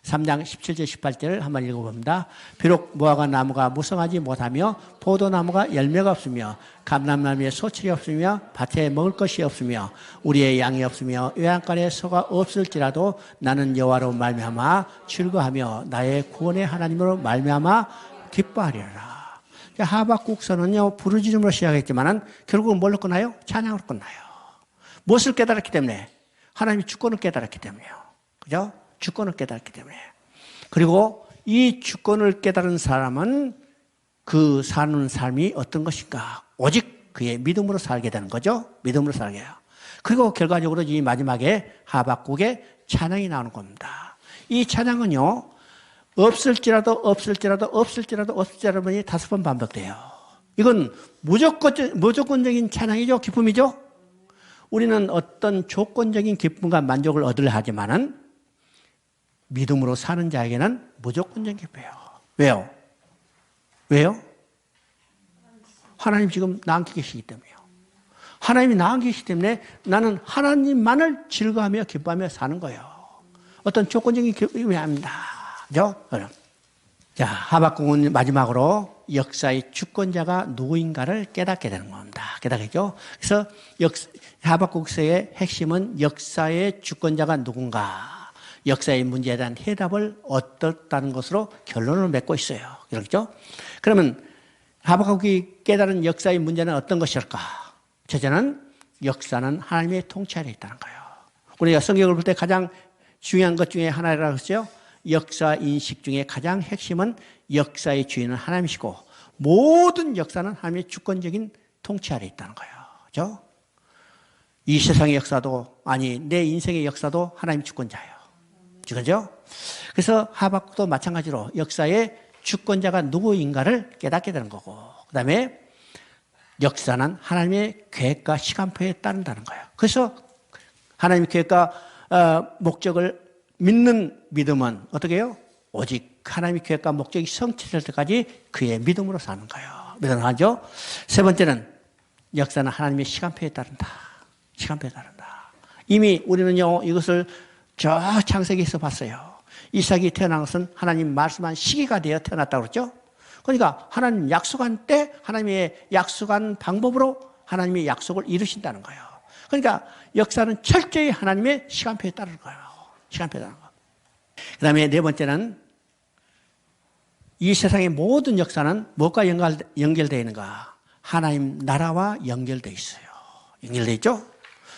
3장 17절 18절을 한번 읽어봅니다. 비록 무화과 나무가 무성하지 못하며 포도나무가 열매가 없으며 감람나무에 소출이 없으며 밭에 먹을 것이 없으며 우리의 양이 없으며 외양간에 소가 없을지라도 나는 여호와로 말미암아 즐거하며 나의 구원의 하나님으로 말미암아 기뻐하리라. 하박국서는요 부르짖음으로 시작했지만은 결국은 뭘로 끝나요? 찬양으로 끝나요. 무엇을 깨달았기 때문에? 하나님의 주권을 깨달았기 때문에요. 그죠? 주권을 깨달았기 때문에. 그리고 이 주권을 깨달은 사람은 그 사는 삶이 어떤 것인가? 오직 그의 믿음으로 살게 되는 거죠. 믿음으로 살게 해요. 그리고 결과적으로 이 마지막에 하박국의 찬양이 나오는 겁니다. 이 찬양은요, 없을지라도 5번 반복돼요. 이건 무조건적인 찬양이죠. 기쁨이죠. 우리는 어떤 조건적인 기쁨과 만족을 얻으려 하지만은 믿음으로 사는 자에게는 무조건적인 기쁨이에요. 왜요? 왜요? 하나님 지금 나 함께 계시기 때문에요. 하나님이 나 함께 계시기 때문에 나는 하나님만을 즐거워하며 기뻐하며 사는 거예요. 어떤 조건적인 기쁨이 아닙니다. 그죠? 자, 하박국은 마지막으로 역사의 주권자가 누구인가를 깨닫게 되는 겁니다. 깨닫겠죠? 그래서 하박국서의 핵심은 역사의 주권자가 누군가, 역사의 문제에 대한 해답을 얻었다는 것으로 결론을 맺고 있어요. 그렇죠? 그러면 하박국이 깨달은 역사의 문제는 어떤 것일까? 첫째는 역사는 하나님의 통치 아래 있다는 거예요. 우리가 성경을 볼 때 가장 중요한 것 중에 하나라고 했죠. 역사 인식 중에 가장 핵심은 역사의 주인은 하나님이시고 모든 역사는 하나님의 주권적인 통치 아래 있다는 거예요. 그렇죠? 이 세상의 역사도 아니 내 인생의 역사도 하나님 주권자예요. 그렇죠? 그래서 하박국도 마찬가지로 역사의 주권자가 누구인가를 깨닫게 되는 거고, 그 다음에 역사는 하나님의 계획과 시간표에 따른다는 거예요. 그래서 하나님의 계획과 목적을 믿는 믿음은 어떻게 해요? 오직 하나님의 계획과 목적이 성취될 때까지 그의 믿음으로 사는 거예요. 믿음을 하죠. 세 번째는 역사는 하나님의 시간표에 따른다. 시간표에 따른다. 이미 우리는요, 이것을 저 창세기에서 봤어요. 이삭이 태어난 것은 하나님 말씀한 시기가 되어 태어났다고 그랬죠? 그러니까 하나님 약속한 때 하나님의 약속한 방법으로 하나님의 약속을 이루신다는 거예요. 그러니까 역사는 철저히 하나님의 시간표에 따르는 거예요. 시간표에 따르는 거. 그 다음에 네 번째는 이 세상의 모든 역사는 무엇과 연결되어 있는가? 하나님 나라와 연결되어 있어요. 연결되어 있죠?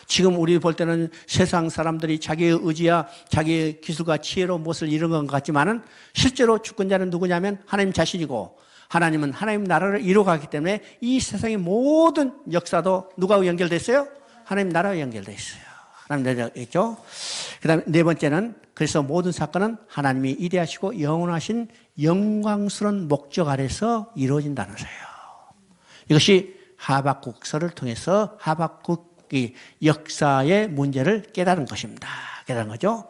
지금 우리 볼 때는 세상 사람들이 자기의 의지와 자기의 기술과 지혜로 무엇을 이룬 것 같지만은 실제로 주권자는 누구냐면 하나님 자신이고 하나님은 하나님 나라를 이루어가기 때문에 이 세상의 모든 역사도 누구하고 연결됐어요? 하나님 나라와 연결되어 있어요. 하나님 나라가 있죠. 그 다음에 네 번째는 그래서 모든 사건은 하나님이 이대하시고 영원하신 영광스러운 목적 아래서 이루어진다는 거예요. 이것이 하박국서를 통해서 하박국이 역사의 문제를 깨달은 것입니다. 깨달은 거죠.